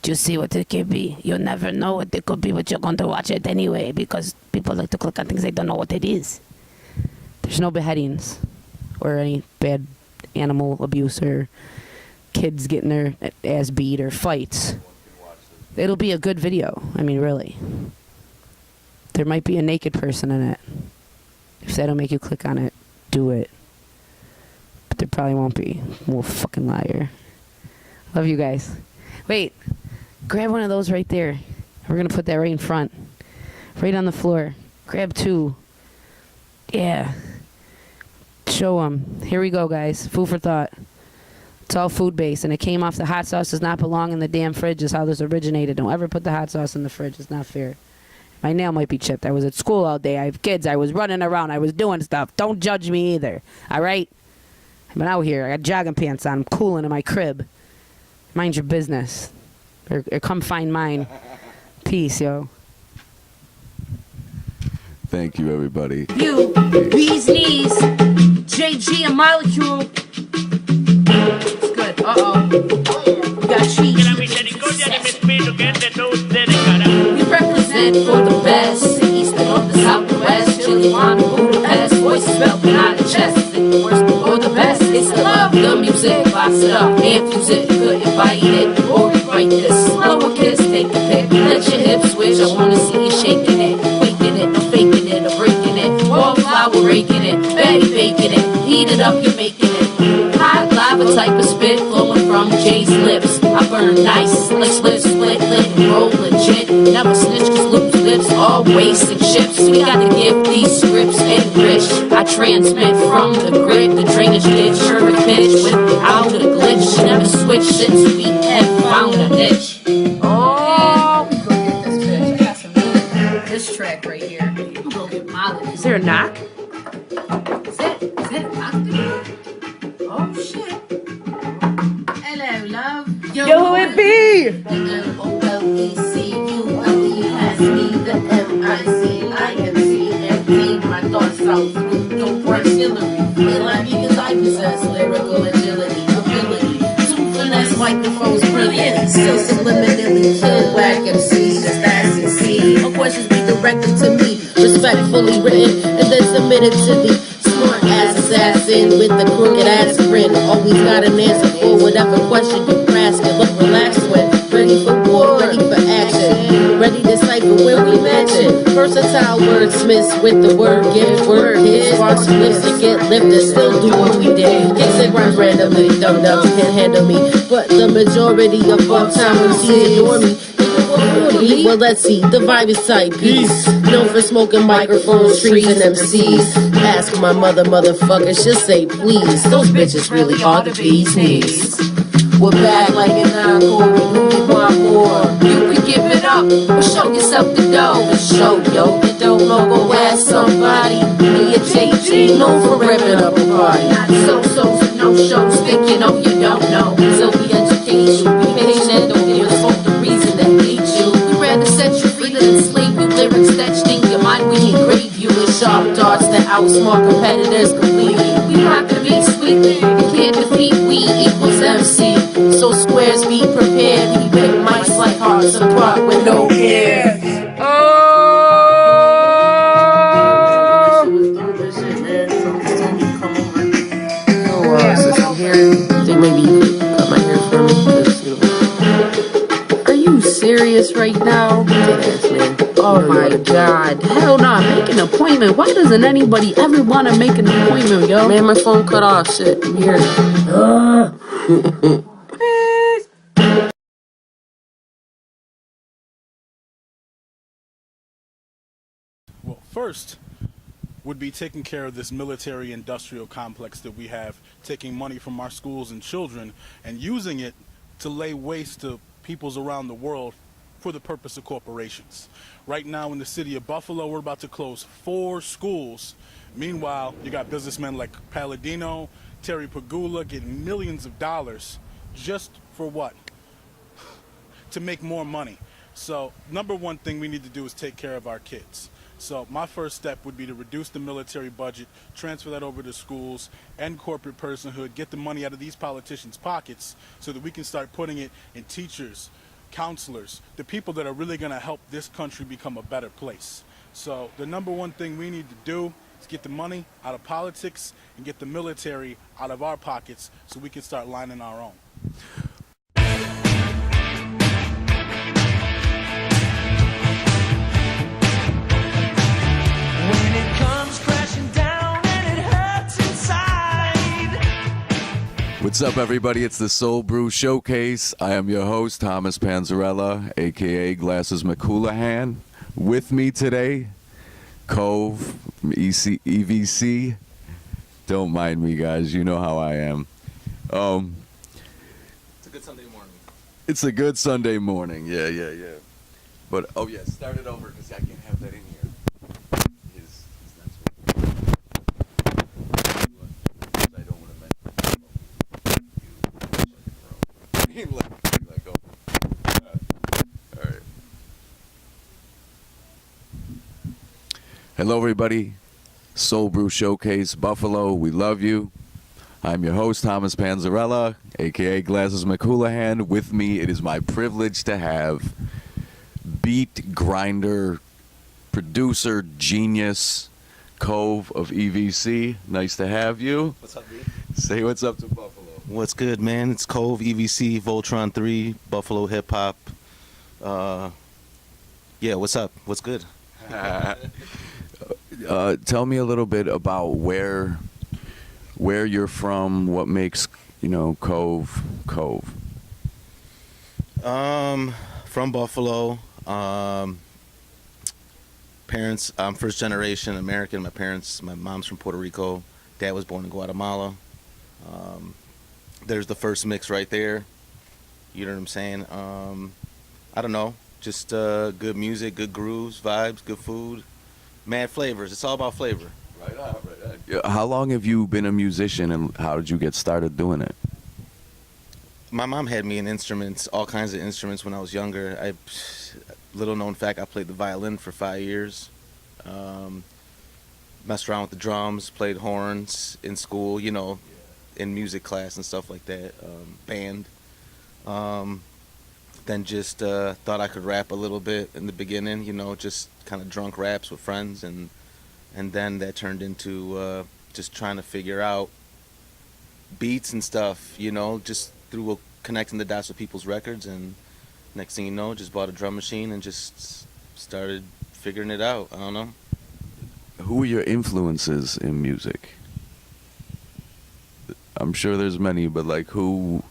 Just see what it could be. You'll never know what it could be, but you're going to watch it anyway because people like to click on things they don't know what it is. There's no beheadings or any bad animal abuse or kids getting their ass beat or fights. It'll be a good video. I mean, really. There might be a naked person in it. If that'll make you click on it, do it. But there probably won't be. I'm a fucking liar. Love you guys. Wait. Grab one of those right there. We're going to put that right in front. Right on the floor. Grab two. Yeah. Show them. Here we go, guys. Food for thought. It's all food-based, and it came off the hot sauce does not belong in the damn fridge is how this originated. Don't ever put the hot sauce in the fridge. It's not fair. My nail might be chipped. I was at school all day. I have kids. I was running around. I was doing stuff. Don't judge me either. All right? I've been out here. I got jogging pants on. I'm cooling in my crib. Mind your business. Or come find mine. Peace, yo. Thank you, everybody. You, bees knees, JG and Molecule. It's good. Uh-oh. We got cheese. We represent for the best. The east and north, the south, the west. Chili, wine, Budapest. Voices spelled behind the chest. Is it the worst or the best? It's the love, the music. Box it up and fuse it. Good invite it. Or rewrite this. Slow a kiss, take a pic. Let your hips switch. I wanna see you shaking it. Waking it, no faking it, no breaking it. Wallflower raking it. Betty baking it. Heat it up, you're making it. Hot lava type of spit flowing from Jay's lips. I burn nice, like split, split, lip, roll legit. Never snitch, cause loose lips always and chips. We gotta give these scripts enrich. I transmit from the grid, the drainage ditch, perfect pitch without a glitch. Never switch since we have found a niche. Oh, we gonna get this bitch. I got some music. This track right here. I'm gonna get Molly. Is there a knock? Is that a knock there? Oh shit. Hello, love. Yo, who it be? L-O-L-E-C-U-L-E has me, the M-I-C-I-M-C-M-D. My thoughts out through no price Hillary. And like because I possess lyrical agility, ability to finesse microphones brilliant. Still subliminally kill whack MCs just as you see. My questions be directed to me, respectfully written, and then submitted to the smart ass assassin with the crooked ass grin. Always got an answer for whatever question you ask. And look relaxed when ready for war, ready for action, ready to cipher when we mention versatile wordsmiths with the word give word hits. Watch flips and get lifted, still do what we did. Kicks and rhymes randomly, dum-dums can't handle me, but the majority of uptown MCs adore me. Well, let's see, the vibe is tight, peace. Known for smoking microphones, trees, and MCs. Ask my motherfuckers, she'll say please. Those bitches really are the bee's knees. We're back like an encore, we want more. You can give it up, or show yourself the dough. The show, yo, you don't know, go ask somebody. Me and JG, known for ripping up a party. Not so-sos and no shows, think you know you don't know. So we educate you, be patient, don't give us hope the reason that hate you. We rather set you free than enslave you. Lyrics etched in your mind, we engrave you with sharp darts that outsmart competitors completely. We rock the beat sweetly, you can't defeat, we equals MC. So squares be prepared, we break mics like hearts apart with no cares. Maybe you could cut my hair for me. Are you serious right now? Deadass, man. Oh my god. Hell nah, make an appointment. Why doesn't anybody ever want to make an appointment, yo? Man, my phone cut off. Shit, I'm here. Well, first would be taking care of this military industrial complex that we have, taking money from our schools and children and using it to lay waste to peoples around the world for the purpose of corporations. Right now in the city of Buffalo, we're about to close 4 schools. Meanwhile, you got businessmen like Palladino, Terry Pagula getting millions of dollars just for what? To make more money. So number one thing we need to do is take care of our kids. So my first step would be to reduce the military budget, transfer that over to schools and corporate personhood, get the money out of these politicians' pockets so that we can start putting it in teachers, counselors, the people that are really going to help this country become a better place. So the number one thing we need to do is get the money out of politics and get the military out of our pockets so we can start lining our own. What's up, everybody? It's the Soul Brew Showcase. I am your host, Thomas Panzarella, a.k.a. Glasses McCoolahan. With me today, Cove from EVC. Don't mind me, guys. You know how I am. It's a good Sunday morning. It's a good Sunday morning. Yeah. But, oh, yeah, start it over because I can't have that in here. Alright. Hello, everybody. Soul Brew Showcase, Buffalo. We love you. I'm your host, Thomas Panzarella, aka Glasses McCoolahan. With me, it is my privilege to have beat grinder, producer, genius, Cove of EVC. Nice to have you. What's up, dude? Say what's up to Buffalo. What's good, man? It's Cove, EVC, Voltron 3, Buffalo Hip Hop. Yeah, what's up? What's good? Tell me a little bit about where you're from, what makes, Cove. From Buffalo. Parents, I'm first generation American. My mom's from Puerto Rico. Dad was born in Guatemala. There's the first mix right there. You know what I'm saying? I don't know. Just good music, good grooves, vibes, good food, mad flavors. It's all about flavor. Right on. How long have you been a musician, and how did you get started doing it? My mom had me in instruments, all kinds of instruments when I was younger. Little known fact, I played the violin for 5 years. Messed around with the drums, played horns in school, in music class and stuff like that, band. Then just thought I could rap a little bit in the beginning, just kind of drunk raps with friends, and then that turned into just trying to figure out beats and stuff, just through connecting the dots with people's records, and next thing you know, just bought a drum machine and just started figuring it out. I don't know. Who are your influences in music? I'm sure there's many, but who,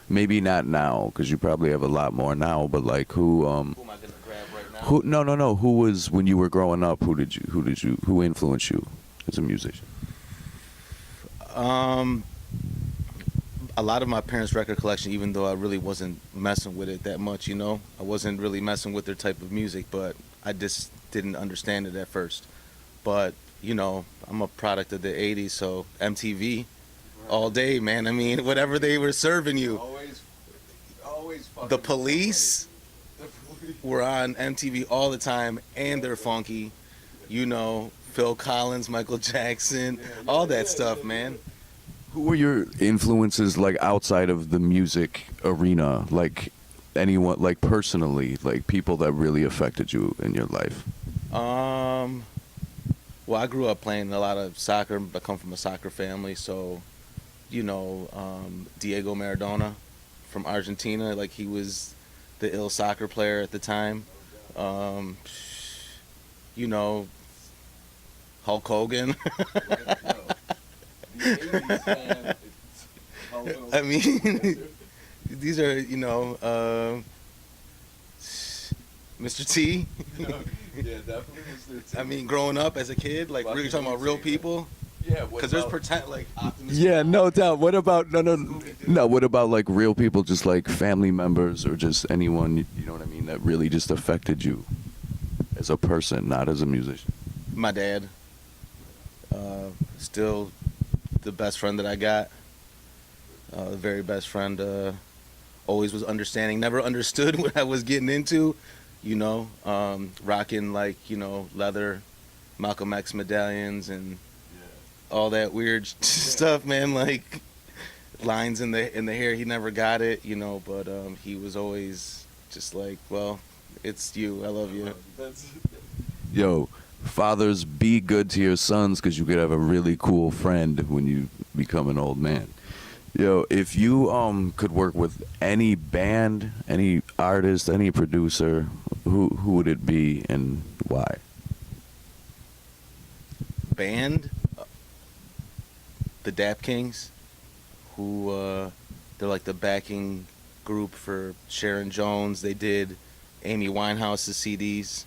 maybe not now, because you probably have a lot more now, but who Who am I gonna grab right now? who no who was, when you were growing up, who influenced you as a musician? A lot of my parents' record collection, even though I really wasn't messing with it that much, I wasn't really messing with their type of music, but I just didn't understand it at first. But, I'm a product of the 80s, so MTV all day, man. I mean, whatever they were serving you. Always The Police were on MTV all the time, and they're funky. Phil Collins, Michael Jackson, all that stuff, man. Who were your influences, outside of the music arena? Anyone, personally, people that really affected you in your life? Well, I grew up playing a lot of soccer. I come from a soccer family, so, Diego Maradona from Argentina, he was the ill soccer player at the time. you know, Hulk Hogan. I mean, these are, you know, Mr. T. Yeah, definitely Mr. T. I mean, growing up as a kid, like, really talking about real people. Yeah, because there's pretend like Optimus. Yeah, no doubt. What about no? What about like real people, just like family members or just anyone, you know what I mean, that really just affected you as a person, not as a musician? My dad, still the best friend that I got. The very best friend. Always was understanding. Never understood what I was getting into. You know, rocking like, you know, leather, Malcolm X medallions and all that weird stuff, man. Like lines in the hair. He never got it, you know. But he was always just like, well, it's you. I love you. Yo, fathers, be good to your sons, because you could have a really cool friend when you become an old man. Yo, if you could work with any band, any artist, any producer, who would it be and why? Band, the Dap Kings, who they're like the backing group for Sharon Jones. They did Amy Winehouse's CDs.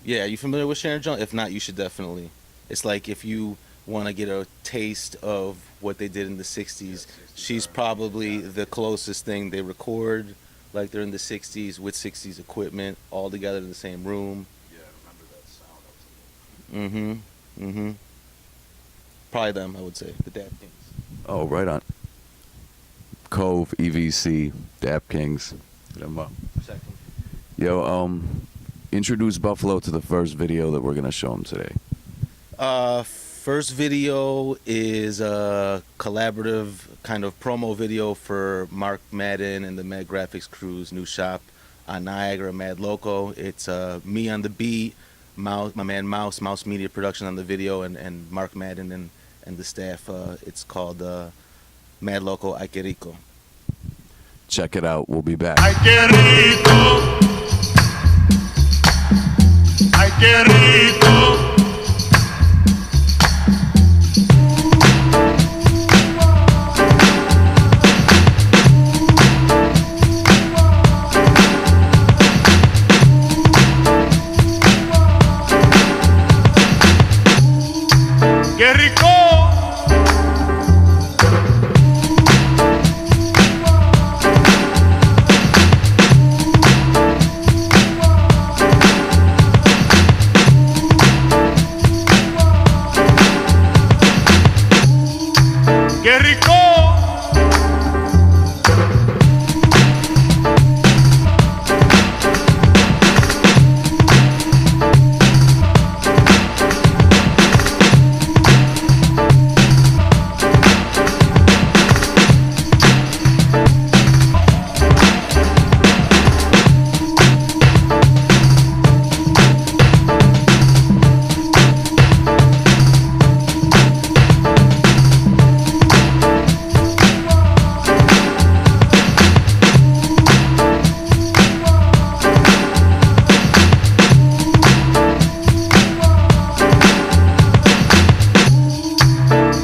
Yeah, are you familiar with Sharon Jones? If not, you should definitely. It's like if you want to get a taste of what they did in the 60s, she's probably the closest thing. They record like they're in the 60s with 60s equipment all together in the same room. Yeah, I remember that sound. Probably them, I would say, the Dap Kings. Oh, right on. Cove, EVC, Dap Kings. Hit 'em up. Second. Yo, introduce Buffalo to the first video that we're gonna show him today. First video is a collaborative kind of promo video for Mark Madden and the Mad Graphics crew's new shop on Niagara, Mad Loco. It's me on the beat, my man Mouse Media Production on the video, and Mark Madden and the staff. It's called Mad Loco Ay Que Rico. Check it out. We'll be back. Ay que rico. Ay que rico. ¡Qué rico! ¡Qué rico!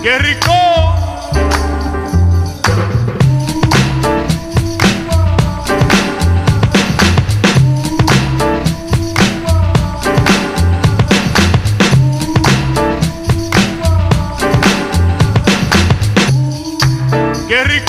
¡Qué rico! ¡Qué rico!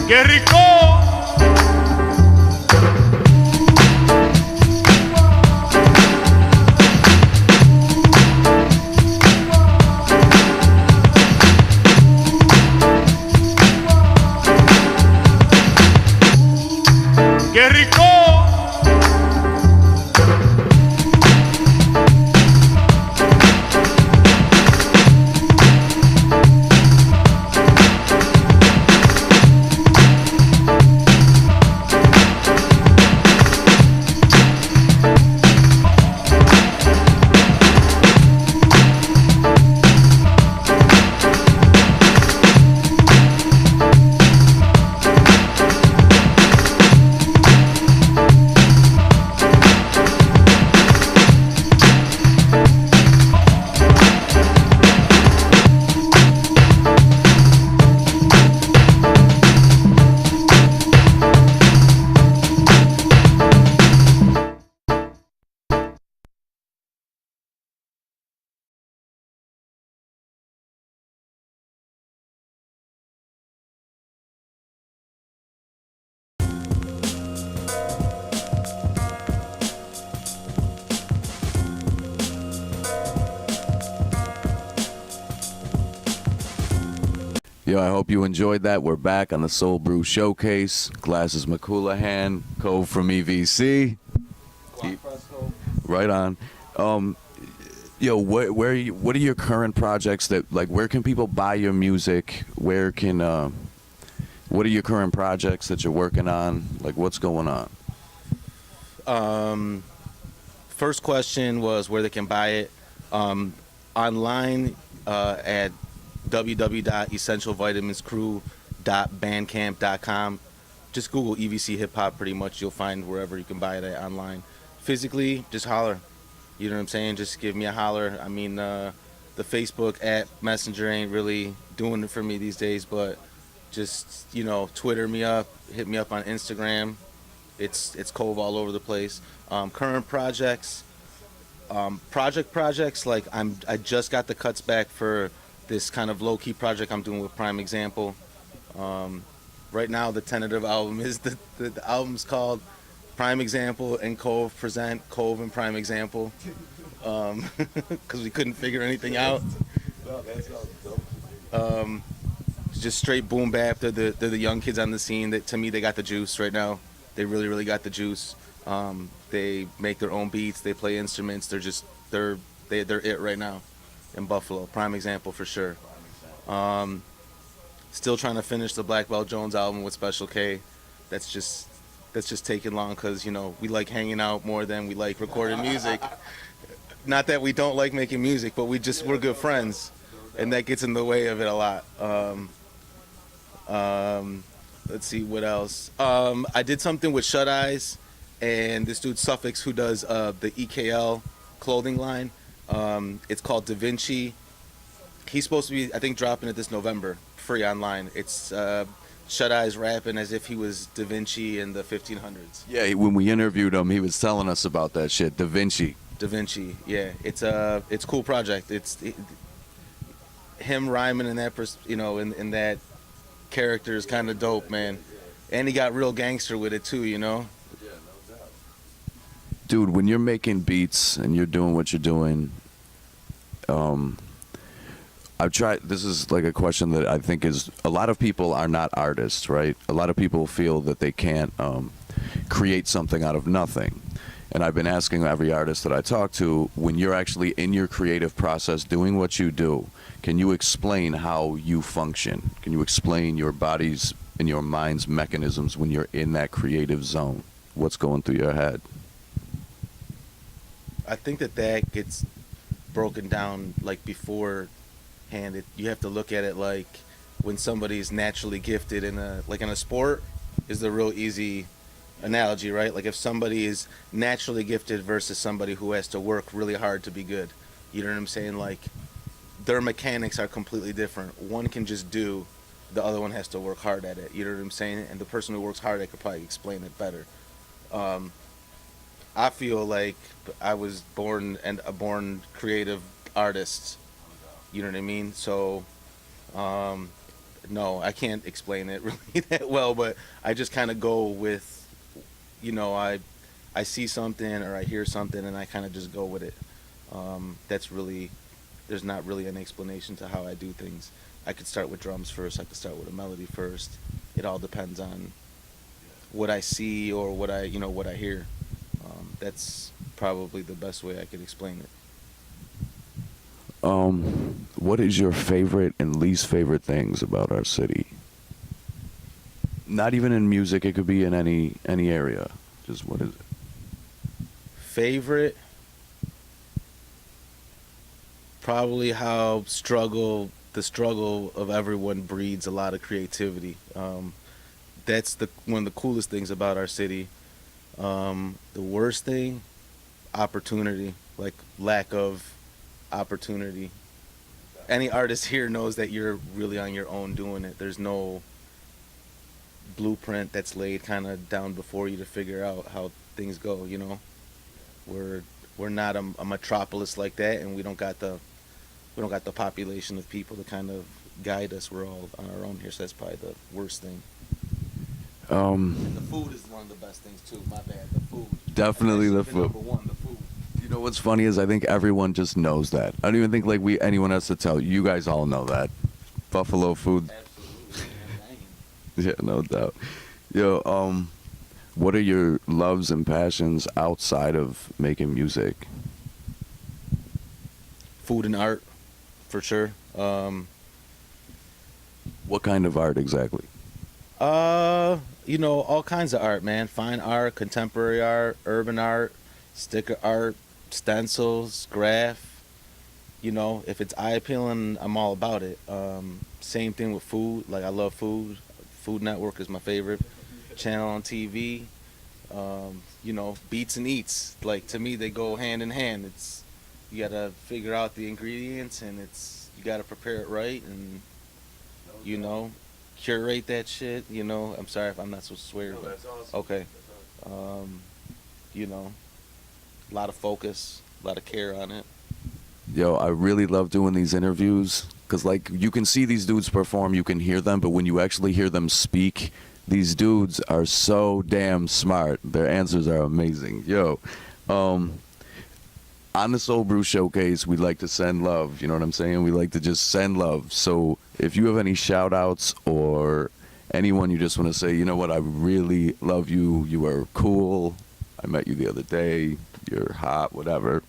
¡Qué rico! Yo, I hope you enjoyed that. We're back on the Soul Brew Showcase. Glasses McCoolahan, Cove from EVC. Right on. Yo, what are your current projects that, like, where can people buy your music? Where can, what are your current projects that you're working on? Like, what's going on? First question was where they can buy it. Online at www.essentialvitaminscrew.bandcamp.com. Just Google EVC Hip Hop, pretty much. You'll find wherever you can buy it at online. Physically, just holler. You know what I'm saying? Just give me a holler. I mean, the Facebook app Messenger ain't really doing it for me these days, but just, you know, Twitter me up, hit me up on Instagram. It's Cove all over the place. Current projects, projects like I just got the cuts back for this kind of low-key project I'm doing with Prime Example. Right now the tentative album is the album's called Prime Example and Cove present Cove and Prime Example, because we couldn't figure anything out. Just straight boom bap. They're the young kids on the scene that, to me, they got the juice right now. They really got the juice. They make their own beats. They play instruments. They're it right now in Buffalo. Prime Example for sure. Still trying to finish the Black Belt Jones album with Special K. That's just taking long because, you know, we like hanging out more than we like recording music. Not that we don't like making music, but we're good friends, and that gets in the way of it a lot. Let's see what else. I did something with Shut Eyes and this dude Suffix, who does the EKL clothing line. It's called Da Vinci. He's supposed to be, I think, dropping it this November, free online. It's Shut Eyes rapping as if he was Da Vinci in the 1500s. Yeah, when we interviewed him, he was telling us about that shit. Da Vinci. Da Vinci, yeah. It's a cool project. Him rhyming in that, in that character is kind of dope, man. And he got real gangster with it too, you know. Dude, when you're making beats and you're doing what you're doing, I've tried, this is like a question that I think is, a lot of people are not artists, right? A lot of people feel that they can't create something out of nothing. And I've been asking every artist that I talk to, when you're actually in your creative process doing what you do, can you explain how you function? Can you explain your body's and your mind's mechanisms when you're in that creative zone? What's going through your head? I think that gets broken down like beforehand. You have to look at it like when somebody's naturally gifted in a sport is the real easy analogy, right? Like if somebody is naturally gifted versus somebody who has to work really hard to be good. You know what I'm saying? Like their mechanics are completely different. One can just do, the other one has to work hard at it. You know what I'm saying? And the person who works hard, I could probably explain it better. I feel like I was born creative artist. You know what I mean? So, no, I can't explain it really that well, but I just kind of go with, you know, I see something or I hear something and I kind of just go with it. There's not really an explanation to how I do things. I could start with drums first. I could start with a melody first. It all depends on what I see or what I hear. That's probably the best way I could explain it. What is your favorite and least favorite things about our city? Not even in music, it could be in any area. Just what is it? Favorite? Probably how the struggle of everyone breeds a lot of creativity. That's one of the coolest things about our city. The worst thing, opportunity, like lack of opportunity. Any artist here knows that you're really on your own doing it. There's no blueprint that's laid kind of down before you to figure out how things go, you know. We're not a metropolis like that, and we don't got the population of people to kind of guide us. We're all on our own here, so that's probably the worst thing. And the food is one of the best things too. My bad, the food. Definitely the food. Number one, the food. You know what's funny is I think everyone just knows that. I don't even think like anyone has to tell you. You guys all know that. Buffalo food. Absolutely. Yeah, no doubt. Yo, what are your loves and passions outside of making music? Food and art, for sure. What kind of art exactly? You know, all kinds of art, man. Fine art, contemporary art, urban art, sticker art, stencils, graph. You know, if it's eye appealing, I'm all about it. Same thing with food. Like, I love food. Food Network is my favorite channel on TV. You know, beats and eats. Like, to me, they go hand in hand. It's, you gotta figure out the ingredients, and you gotta prepare it right, and you know, curate that shit. You know, I'm sorry if I'm not supposed to swear. No, but that's awesome. okay. You know, a lot of focus, a lot of care on it. Yo, I really love doing these interviews because, like, you can see these dudes perform, you can hear them, but when you actually hear them speak, these dudes are so damn smart. Their answers are amazing. Yo, on the Soul Brew Showcase, we like to send love. You know what I'm saying? We like to just send love. So if you have any shout outs or anyone you just want to say, you know what, I really love you. You are cool. I met you the other day. You're hot, whatever.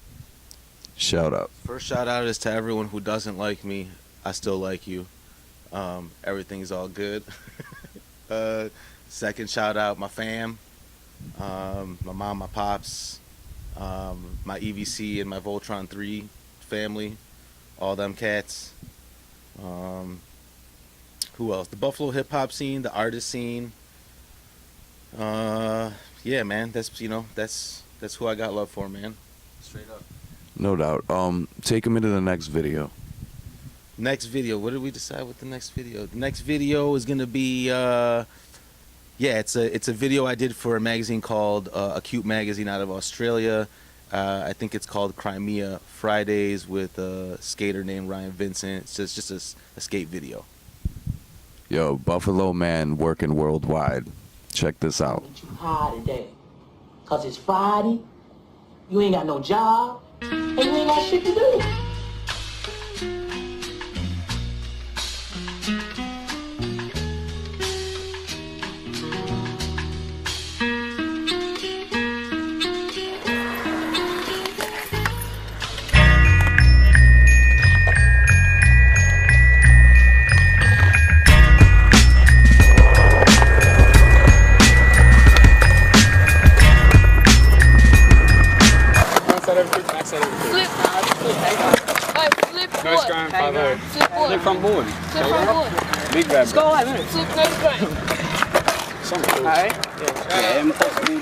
Shout out. First shout out is to everyone who doesn't like me. I still like you. Everything's all good. Second shout out, my fam. My mom, my pops. My EVC and my Voltron 3 family, all them cats. Who else? The Buffalo hip hop scene, the artist scene. Yeah, man, that's, you know, that's who I got love for, man. Straight up. No doubt. Take them into the next video. Next video. What did we decide with the next video? The next video is gonna be yeah, it's a video I did for a magazine called a cute magazine out of Australia. I think it's called Crimea Fridays with a skater named Ryan Vincent. It's just a skate video. Yo, Buffalo man working worldwide. Check this out. Hard today. Cause it's Friday, you ain't got no job, and you ain't got shit to do. Nice going, Pablo. Flip from board. Flip from board. Big bad. Go on, man. Flip next game. Something. Alright. Yeah, impossible.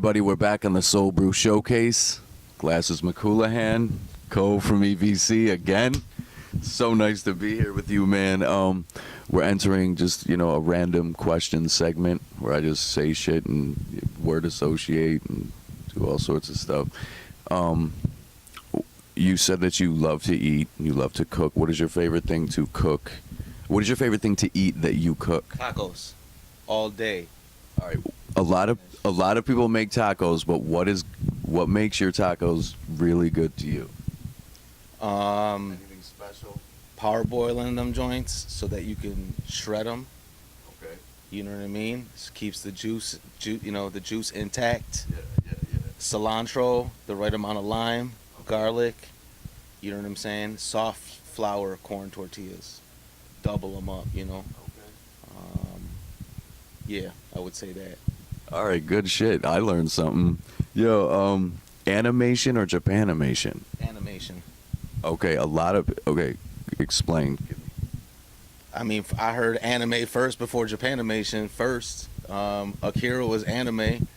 everybody. We're back on the Soul Brew Showcase. Glasses McCoolahan, Co from EVC again. So nice to be here with you, man. We're entering just, a random question segment where I just say shit and word associate and do all sorts of stuff. You said that you love to eat, you love to cook. What is your favorite thing to cook? What is your favorite thing to eat that you cook? Tacos, all day. All right. A lot of people make tacos, but what makes your tacos really good to you? Anything special? Parboiling them joints so that you can shred them. Okay. You know what I mean? Just keeps the juice, the juice intact. Yeah. Cilantro, the right amount of lime, garlic. You know what I'm saying? Soft flour corn tortillas. Double them up. Okay. Yeah, I would say that. All right, good shit. I learned something. Yo, animation or Japanimation? Animation. Okay, explain. I mean, I heard anime first before Japanimation first. Akira was anime.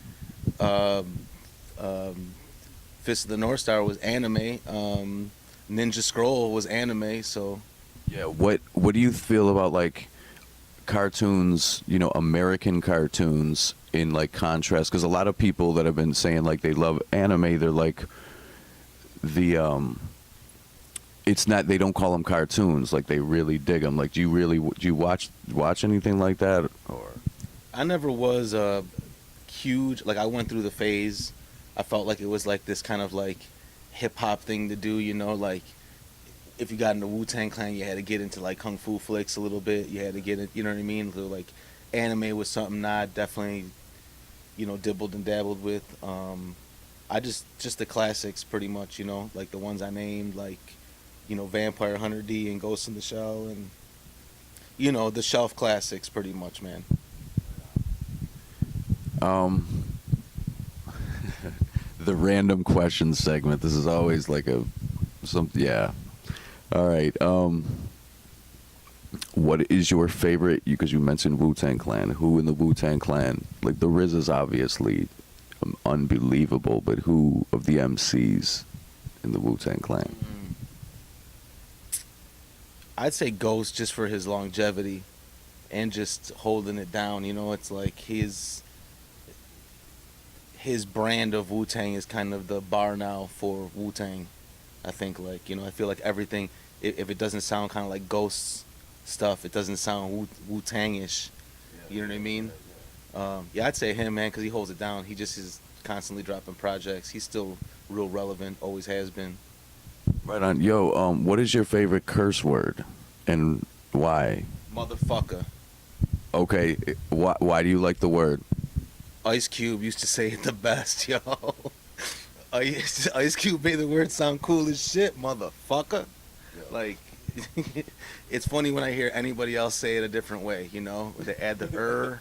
Fist of the North Star was anime. Ninja Scroll was anime. So, yeah. What do you feel about like cartoons? American cartoons in like contrast, because a lot of people that have been saying like they love anime, they're like it's not, they don't call them cartoons, like they really dig them. Like, do you watch anything like that? Or I never was a huge, like, I went through the phase. I felt like it was like this kind of like hip hop thing to do, like if you got into Wu-Tang Clan, you had to get into like kung fu flicks a little bit. You had to get it, you know what I mean? So, like, anime was something I definitely, dibbled and dabbled with. I just the classics pretty much, like the ones I named, like, Vampire Hunter D and Ghost in the Shell, and the shelf classics pretty much, man. The random question segment. This is always like yeah. All right. What is your favorite? Because you mentioned Wu-Tang Clan. Who in the Wu-Tang Clan? Like the Riz is obviously unbelievable, but who of the MCs in the Wu-Tang Clan? I'd say Ghost, just for his longevity and just holding it down. It's like his brand of Wu-Tang is kind of the bar now for Wu-Tang. I think, like, I feel like everything, if it doesn't sound kind of like Ghost's stuff, it doesn't sound Wu-Tang-ish. You know what I mean? Yeah, I'd say him, man, because he holds it down. He just is constantly dropping projects. He's still real relevant, always has been. Right on. Yo, what is your favorite curse word and why? Motherfucker. Okay, why do you like the word? Ice Cube used to say it the best, yo. Ice Cube made the word sound cool as shit, motherfucker. Yeah. Like, it's funny when I hear anybody else say it a different way, they add the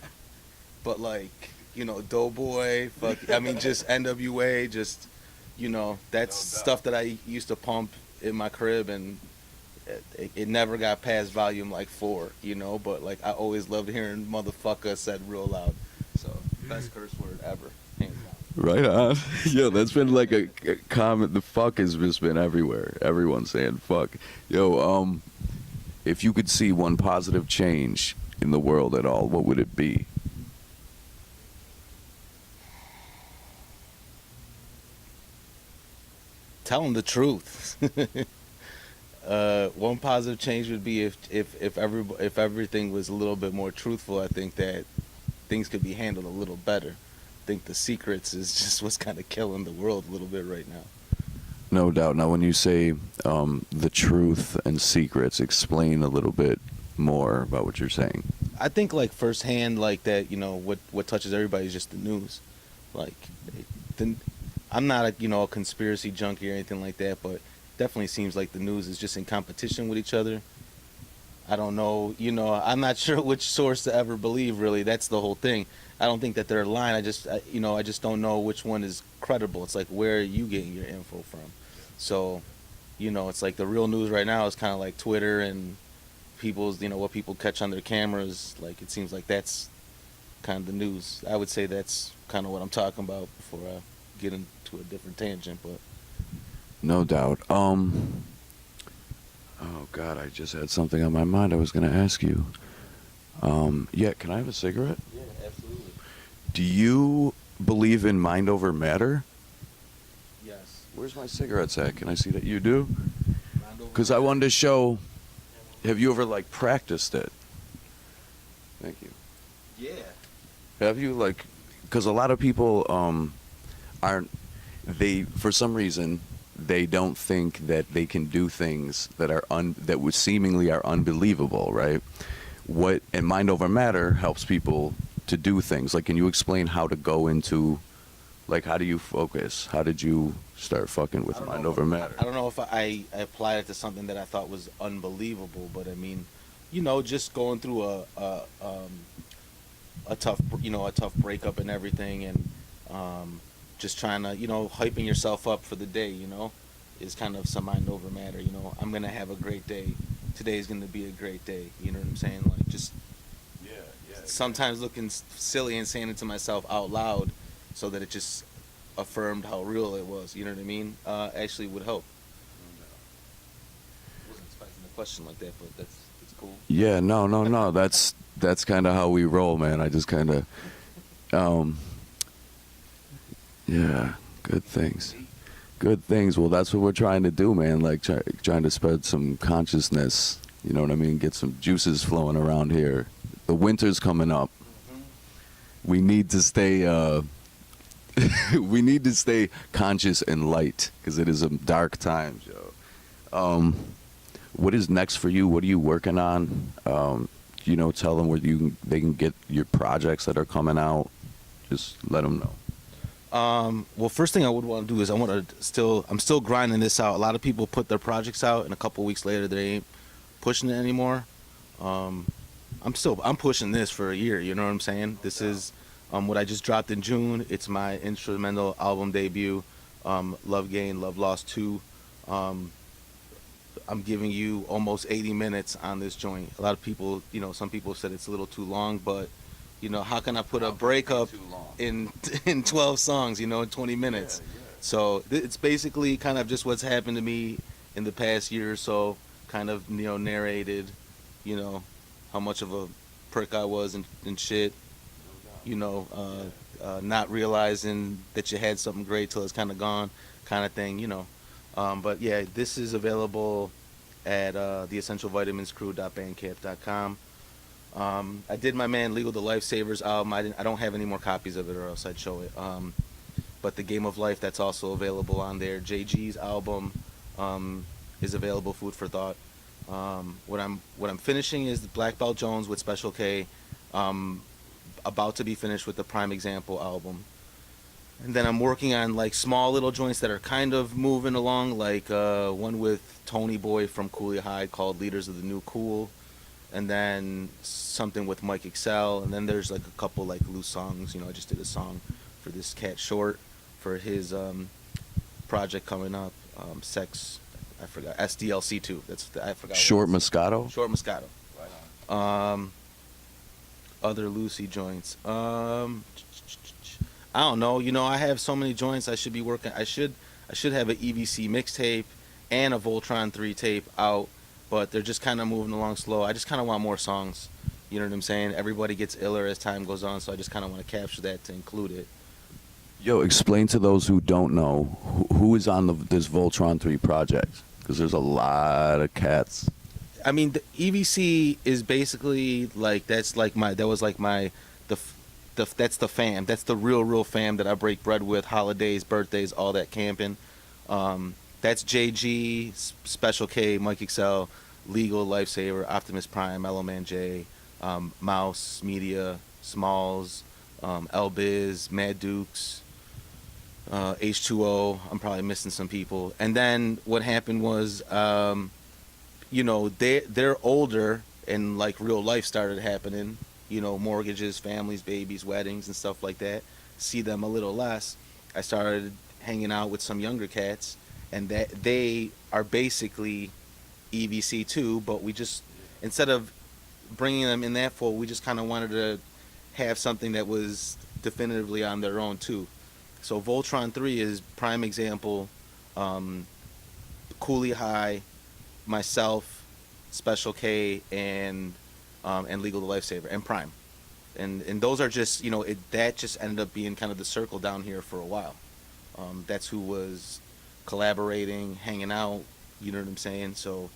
but like, Doughboy, just NWA, just, that's stuff that I used to pump in my crib, and it never got past volume like 4, but like I always loved hearing motherfucker said real loud. So, best curse word ever. Right on. Yo, that's been like a comment. The fuck has just been everywhere. Everyone's saying fuck. Yo, if you could see one positive change in the world at all, what would it be? Tell them the truth. One positive change would be if everything was a little bit more truthful. I think that things could be handled a little better. I think the secrets is just what's kind of killing the world a little bit right now. No doubt. Now, when you say the truth and secrets, explain a little bit more about what you're saying. I think, like, firsthand, like that, what touches everybody is just the news. Like, I'm not a conspiracy junkie or anything like that, but definitely seems like the news is just in competition with each other. I don't know, I'm not sure which source to ever believe, really. That's the whole thing. I don't think that they're lying. I just don't know which one is credible. It's like, where are you getting your info from? So, it's like the real news right now is kind of like Twitter and people's, what people catch on their cameras. Like, it seems like that's kind of the news. I would say that's kind of what I'm talking about before I get into a different tangent. But No doubt. Oh God, I just had something on my mind I was going to ask you. Yeah, can I have a cigarette? yeah, absolutely. Do you believe in mind over matter? Yes. Where's my cigarettes at? Can I see that you do? Because I wanted to show. Have you ever like practiced it? Thank you. Yeah. Have you like? Because a lot of people aren't. They for some reason they don't think that they can do things that are that would seemingly are unbelievable, right? What and mind over matter helps people to do things. Like, can you explain how to go into, like, how do you focus? How did you start fucking with mind over matter? I don't know if I applied it to something that I thought was unbelievable, but I mean, you know, just going through a tough, you know, a tough breakup and everything, and just trying to, you know, hyping yourself up for the day, you know, is kind of some mind over matter. You know, I'm gonna have a great day. Today is gonna be a great day. You know what I'm saying? Like, just sometimes looking silly and saying it to myself out loud, so that it just affirmed how real it was. You know what I mean? Actually would help. I wasn't expecting a question like that, but that's cool. Yeah, no. That's kind of how we roll, man. I just kind of, yeah, good things. Good things. Well, that's what we're trying to do, man. Like trying to spread some consciousness. You know what I mean? Get some juices flowing around here. The winter's coming up. We need to stay. We need to stay conscious and light because it is a dark times, yo. What is next for you? What are you working on? You know, tell them where they can get your projects that are coming out. Just let them know. Well, first thing I would want to do is I'm still grinding this out. A lot of people put their projects out, and a couple weeks later they ain't pushing it anymore. I'm pushing this for a year. You know what I'm saying? This is what I just dropped in June. It's my instrumental album debut, Love Gain, Love Lost 2. I'm giving you almost 80 minutes on this joint. A lot of people, you know, some people said it's a little too long, but you know, how can I put a breakup in 12 songs, you know, in 20 minutes? Yeah. So it's basically kind of just what's happened to me in the past year or so, kind of, you know, narrated, you know, how much of a prick I was and shit, you know, not realizing that you had something great till it's kind of gone, kind of thing, you know. But yeah, this is available at theessentialvitaminscrew.bandcamp.com. I did my man Legal the Lifesavers album. I don't have any more copies of it, or else I'd show it. But the Game of Life, that's also available on there. JG's album is available. Food for thought. What I'm finishing is the Black Belt Jones with Special K. About to be finished with the Prime Example album. And then I'm working on like small little joints that are kind of moving along, like one with Tony Boy from Cooley High called Leaders of the New Cool. And then something with Mike Excel, and then there's like a couple like loose songs. You know, I just did a song for this cat Short for his project coming up. I forgot SDLC2. I forgot. Short Moscato. Short Moscato. Right. Other Lucy joints. I don't know. You know, I have so many joints. I should be working. I should have an EVC mixtape and a Voltron 3 tape out. But they're just kind of moving along slow. I just kind of want more songs. You know what I'm saying? Everybody gets iller as time goes on, so I just kind of want to capture that to include it. Yo, explain to those who don't know, who is on this Voltron 3 project? Because there's a lot of cats. I mean, the EVC is basically like, that's the fam. That's the real fam that I break bread with, holidays, birthdays, all that camping. That's JG, Special K, Mike Excel, Legal, Lifesaver, Optimus Prime, Mellow Man J, Mouse, Media, Smalls, L-Biz, Mad Dukes, H2O. I'm probably missing some people. And then what happened was, you know, they're older and like real life started happening. You know, mortgages, families, babies, weddings, and stuff like that. See them a little less. I started hanging out with some younger cats. And that they are basically EVC too, but we just, instead of bringing them in that fold, we just kind of wanted to have something that was definitively on their own too. So Voltron 3 is prime example. Cooley High, myself, Special K, and Legal the Lifesaver, and Prime. And those are just, you know, that just ended up being kind of the circle down here for a while. That's who was collaborating, hanging out, you know what I'm saying? So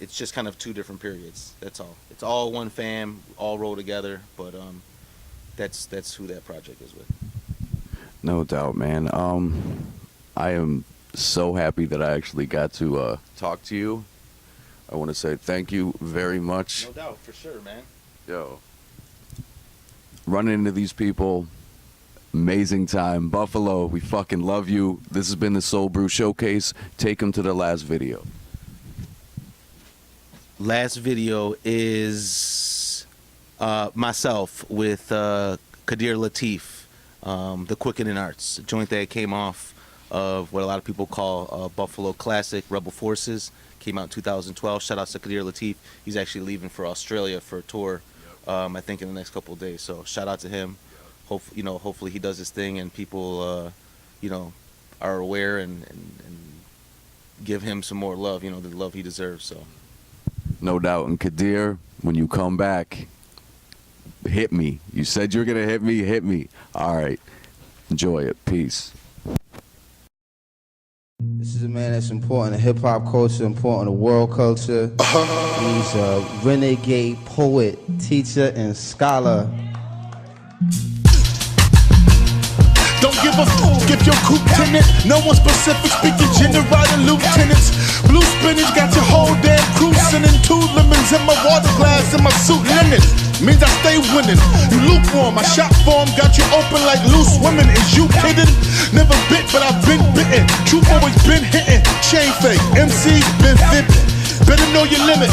it's just kind of two different periods, that's all. It's all one fam, all roll together, but that's who that project is with. No doubt, man. I am so happy that I actually got to talk to you. I want to say thank you very much. No doubt, for sure, man. Yo. Running into these people, amazing time. Buffalo, we fucking love you. This has been the Soul Brew Showcase. Take them to the last video. Last video is myself with Kadir Latif, the Quickening Arts, a joint that came off of what a lot of people call Buffalo Classic, Rebel Forces. Came out in 2012. Shout out to Kadir Latif. He's actually leaving for Australia for a tour, I think in the next couple of days. So shout out to him. Hopefully he does his thing and people, are aware and give him some more love. You know, the love he deserves. So. No doubt. And Kadir, when you come back, hit me. You said you're gonna hit me. Hit me. All right. Enjoy it. Peace. This is a man that's important to hip-hop culture, important to world culture. He's a renegade poet, teacher, and scholar. Don't give a fuck if your coupe tenant. No one specific, speaking general and lieutenants. Blue spinach got your whole damn crew sending 2 lemons in my water glass and my suit linen. Means I stay winning. You lukewarm, my shot form got you open like loose women. Is you kidding? Never bit, but I've been bitten. Truth always been hitting. Chain fake, MC been fibbing. Better know your limit.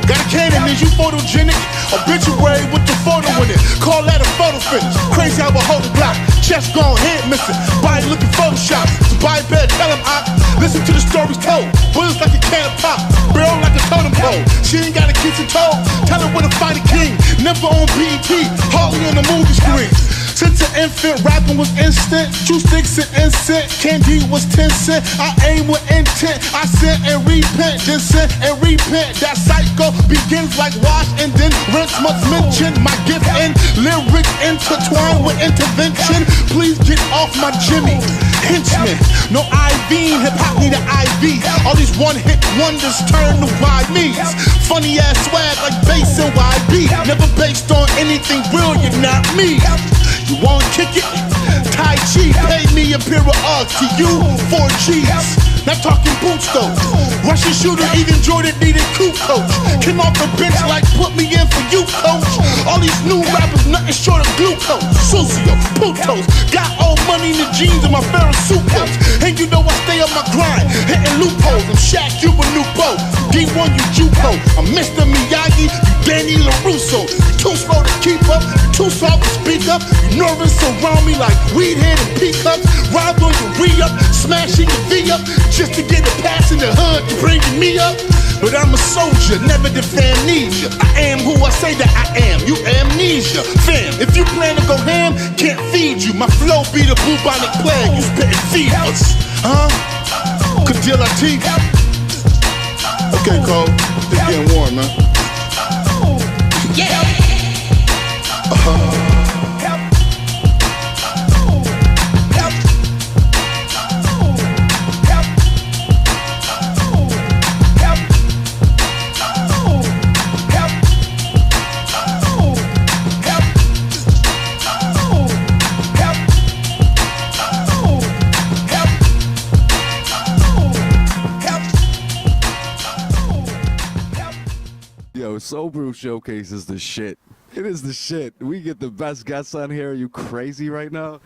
Got a cannon, is you photogenic? Obituary with the photo in it. Call that a photo finish. Crazy how I hold a block. Chest gone, head missing. Body looking Photoshop. So buy a bed, tell him I listen to the stories told. Bullets like a can of pop. Barrel like a totem pole. She ain't got a kiss and toe. Tell her where to fight a king. Never on BET, hardly on the movie screen. Since an infant, rapping was instant. Two sticks and incense, candy was 10 cents. I aim with intent, I sin and repent, then sin and repent. That cycle begins like wash and then rinse. Must mention my gift and lyrics intertwined with intervention. Please get off my Jimmy. Henchman, no IV, hip hop need an IV. All these one-hit wonders turn to why me's. Funny ass swag like bass and YB. Never based on anything real, you're not me. You wanna kick it? Tai Chi, pay me a pair of Uggs to you, 4 G's. Not talking boots though. Russian shooter, even Jordan needed coup coach. Came off the bench like put me in for you, coach. All these new rappers, nothing short of glucose. Sucio, putos, got old money in the jeans and my Ferris suit coats. And you know I stay on my grind, hitting loopholes. I'm Shaq, you a new boat. D1, you Juco. I'm Mr. Miyagi, you Danny LaRusso. You too slow to keep up, you too soft to speak up. You nervous around me like weed head and peacups. Ride on your re-up, smashing your V up. Just to get a pass in the hood, you bringing me up. But I'm a soldier, never defend amnesia. I am who I say that I am, you amnesia. Fam, if you plan to go ham, can't feed you. My flow be the bubonic plague, you spitting fevers. Huh? Kadir Latif. Okay, Cole, it's getting warm, man. Yeah. Yo, Soul Brew Showcase is the shit. It is the shit. We get the best guests on here. Are you crazy right now?